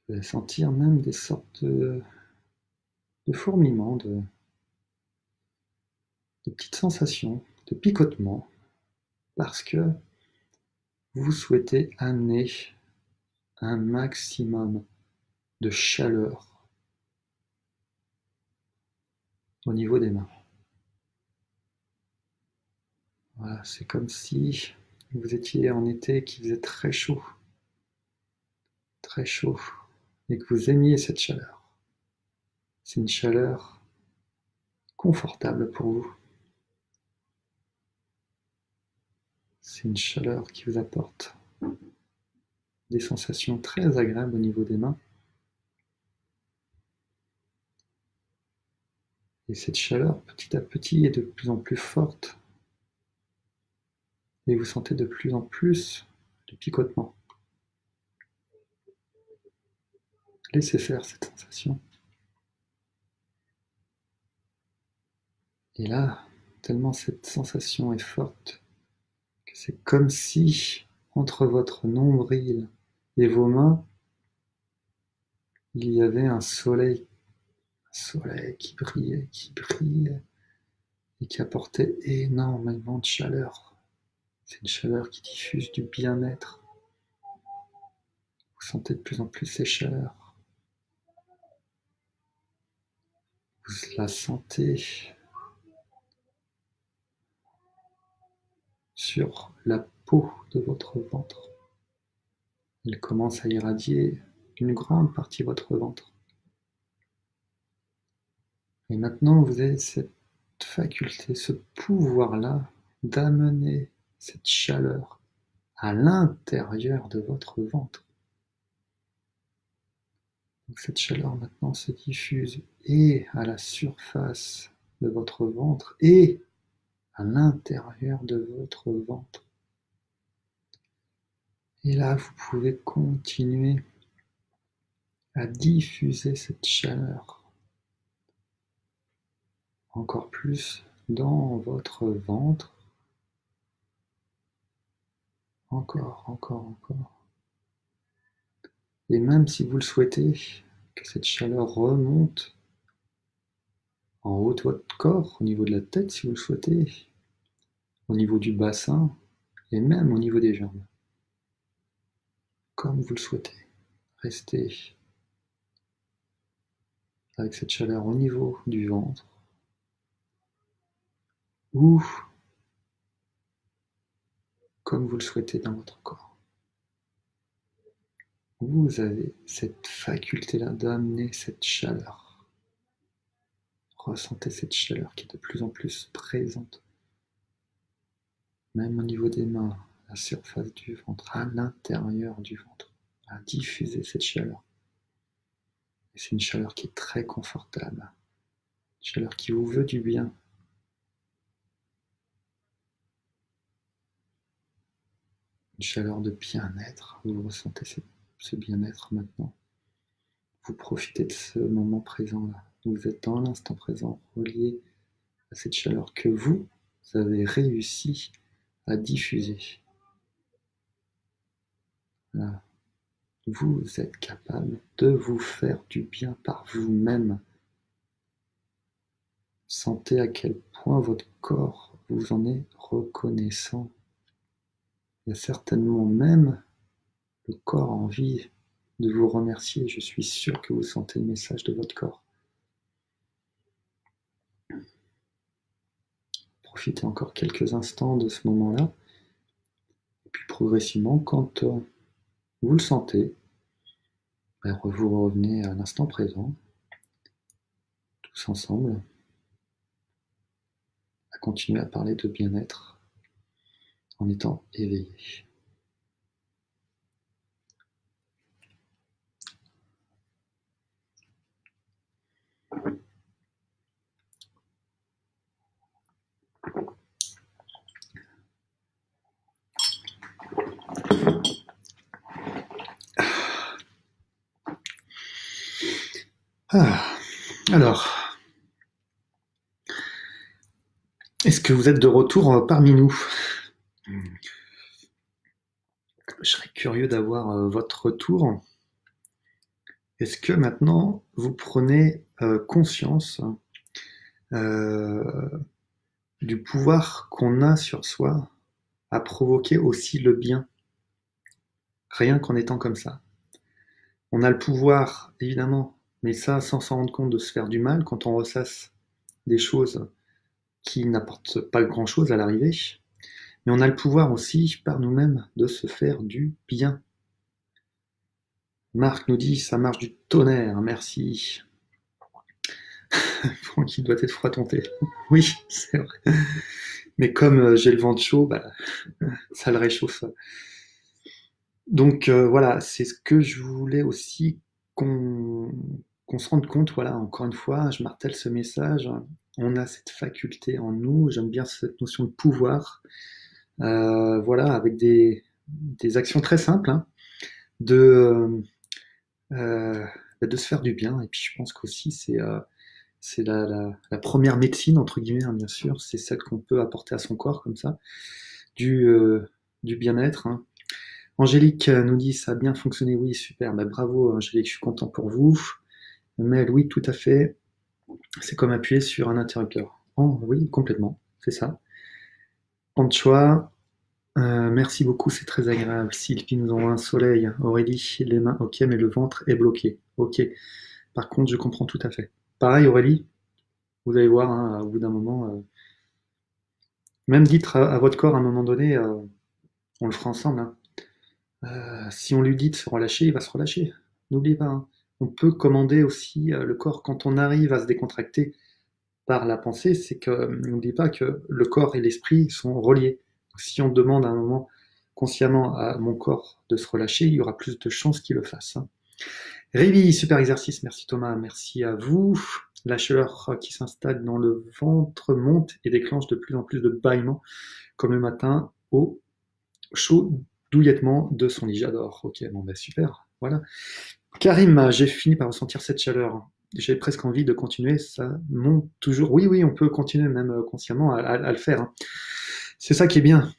Vous allez sentir même des sortes de fourmillements, de petites sensations, de picotements, parce que vous souhaitez amener un maximum de chaleur au niveau des mains. Voilà, c'est comme si vous étiez en été qui faisait très chaud, et que vous aimiez cette chaleur. C'est une chaleur confortable pour vous. C'est une chaleur qui vous apporte des sensations très agréables au niveau des mains. Et cette chaleur, petit à petit, est de plus en plus forte. Et vous sentez de plus en plus de picotement. Laissez faire cette sensation. Et là, tellement cette sensation est forte, que c'est comme si, entre votre nombril et vos mains, il y avait un soleil qui brillait, et qui apportait énormément de chaleur. C'est une chaleur qui diffuse du bien-être. Vous sentez de plus en plus ces chaleurs. Vous la sentez sur la peau de votre ventre. Elle commence à irradier une grande partie de votre ventre. Et maintenant, vous avez cette faculté, ce pouvoir-là d'amener cette chaleur à l'intérieur de votre ventre. Donc cette chaleur maintenant se diffuse et à la surface de votre ventre et à l'intérieur de votre ventre. Et là, vous pouvez continuer à diffuser cette chaleur encore plus dans votre ventre. Encore. Et même si vous le souhaitez, que cette chaleur remonte en haut de votre corps, au niveau de la tête si vous le souhaitez, au niveau du bassin et même au niveau des jambes. Comme vous le souhaitez. Restez avec cette chaleur au niveau du ventre ou comme vous le souhaitez dans votre corps. Vous avez cette faculté-là d'amener cette chaleur Ressentez cette chaleur qui est de plus en plus présente, même au niveau des mains, la surface du ventre, à l'intérieur du ventre, à diffuser cette chaleur. Et c'est une chaleur qui est très confortable, une chaleur qui vous veut du bien. Une chaleur de bien-être, vous ressentez ce bien-être maintenant. Vous profitez de ce moment présent-là. Vous êtes dans l'instant présent, relié à cette chaleur que vous avez réussi à diffuser. Là, vous êtes capable de vous faire du bien par vous-même. Sentez à quel point votre corps vous en est reconnaissant. Il y a certainement même le corps a envie de vous remercier. Je suis sûr que vous sentez le message de votre corps. Profitez encore quelques instants de ce moment-là. Et puis progressivement, quand vous le sentez, vous revenez à l'instant présent, tous ensemble, à continuer à parler de bien-être en étant éveillé. Alors, est-ce que vous êtes de retour parmi nous? Je serais curieux d'avoir votre retour. Est-ce que maintenant vous prenez conscience du pouvoir qu'on a sur soi à provoquer aussi le bien, rien qu'en étant comme ça? On a le pouvoir, évidemment, mais ça sans s'en rendre compte, de se faire du mal quand on ressasse des choses qui n'apportent pas grand-chose à l'arrivée. Mais on a le pouvoir aussi, par nous-mêmes, de se faire du bien. Marc nous dit, ça marche du tonnerre, merci. Franck, il doit être froid ton thé. Oui, c'est vrai. Mais comme j'ai le ventre chaud, ça le réchauffe. Donc voilà, c'est ce que je voulais aussi qu'on se rende compte. Voilà, encore une fois, je martèle ce message. On a cette faculté en nous. J'aime bien cette notion de pouvoir. Voilà, avec des actions très simples, hein, de se faire du bien. Et puis je pense qu'aussi c'est la première médecine, entre guillemets, hein, bien sûr, c'est celle qu'on peut apporter à son corps comme ça, du bien-être, hein. Angélique nous dit, ça a bien fonctionné, oui, super, bravo Angélique, je suis content pour vous. Mais oui, tout à fait, c'est comme appuyer sur un interrupteur. Oh oui, complètement, c'est ça. Anchois, merci beaucoup, c'est très agréable. Sylvie nous envoie un soleil. Aurélie, les mains, ok, mais le ventre est bloqué. Ok, par contre, je comprends tout à fait. Pareil Aurélie, vous allez voir, hein, au bout d'un moment, même dites à votre corps à un moment donné, on le fera ensemble, hein. Si on lui dit de se relâcher, il va se relâcher. N'oubliez pas, hein. On peut commander aussi le corps quand on arrive à se décontracter par la pensée, c'est que n'oubliez pas que le corps et l'esprit sont reliés. Si on demande à un moment consciemment à mon corps de se relâcher, il y aura plus de chances qu'il le fasse, hein. Révi, super exercice, merci Thomas, merci à vous. La chaleur qui s'installe dans le ventre monte et déclenche de plus en plus de bâillements, comme le matin au chaud douillettement de son lit. J'adore. Ok, bon super, voilà. Karim, j'ai fini par ressentir cette chaleur. J'ai presque envie de continuer, ça monte toujours. Oui, oui, on peut continuer même consciemment à le faire, hein. C'est ça qui est bien.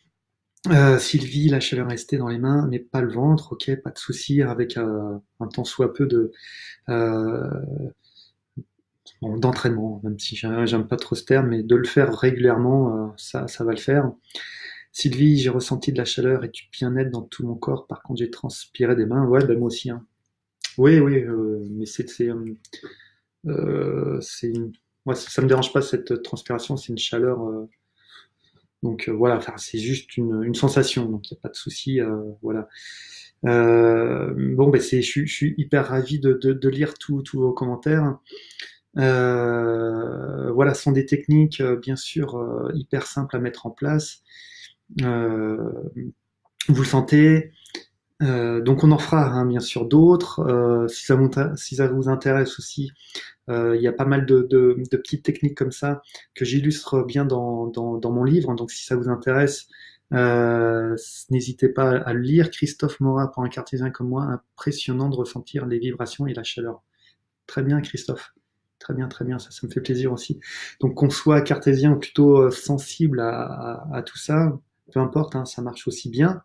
Sylvie, la chaleur restée dans les mains, mais pas le ventre. Ok, pas de souci, avec un tant soit peu euh, d'entraînement, même si j'aime pas trop ce terme, mais de le faire régulièrement, ça va le faire. Sylvie, j'ai ressenti de la chaleur et du bien-être dans tout mon corps. Par contre, j'ai transpiré des mains. Ouais, moi aussi, hein. Oui, oui, mais une... Moi, ça me dérange pas cette transpiration, c'est une chaleur. Donc voilà, enfin, c'est juste une sensation, donc il n'y a pas de souci. Voilà. Bon, je suis hyper ravi de lire tous vos commentaires. Voilà, ce sont des techniques bien sûr hyper simples à mettre en place. Euh, vous le sentez. Donc on en fera hein, bien sûr d'autres. Si ça vous intéresse aussi, il y a pas mal de petites techniques comme ça que j'illustre bien dans mon livre. Donc si ça vous intéresse, euh, n'hésitez pas à le lire. Christophe Morat, pour un cartésien comme moi, impressionnant de ressentir les vibrations et la chaleur. Très bien, Christophe. Très bien, ça me fait plaisir aussi. Donc qu'on soit cartésien ou plutôt sensible à tout ça, peu importe, hein, ça marche aussi bien.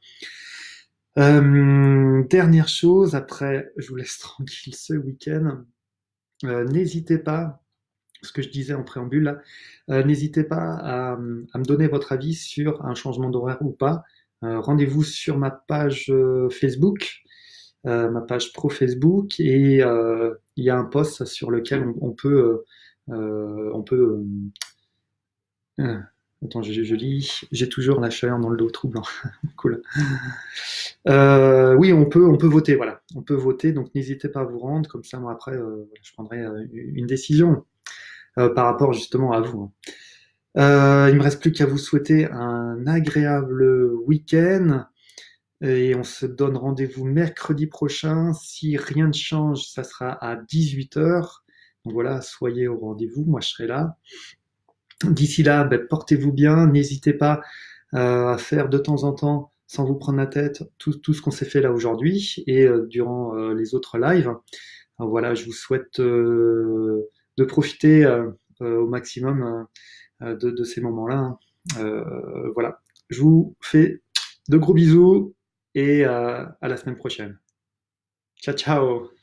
Dernière chose, après, je vous laisse tranquille ce week-end. N'hésitez pas, ce que je disais en préambule là, n'hésitez pas à me donner votre avis sur un changement d'horaire ou pas. Rendez-vous sur ma page Facebook, ma page pro Facebook, et il y a un post sur lequel on peut euh, attends, je lis, j'ai toujours la chaleur dans le dos troublant. Cool. Oui, on peut voter, voilà. On peut voter, donc n'hésitez pas à vous rendre, comme ça, moi, après, voilà, je prendrai une décision par rapport justement à vous, hein. Il me reste plus qu'à vous souhaiter un agréable week-end et on se donne rendez-vous mercredi prochain. Si rien ne change, ça sera à 18h. Donc voilà, soyez au rendez-vous, moi je serai là. D'ici là, ben, portez-vous bien, n'hésitez pas à faire de temps en temps, sans vous prendre la tête, tout ce qu'on s'est fait là aujourd'hui et durant les autres lives. Alors voilà, je vous souhaite de profiter au maximum de ces moments-là, hein. Voilà, je vous fais de gros bisous et à la semaine prochaine. Ciao, ciao!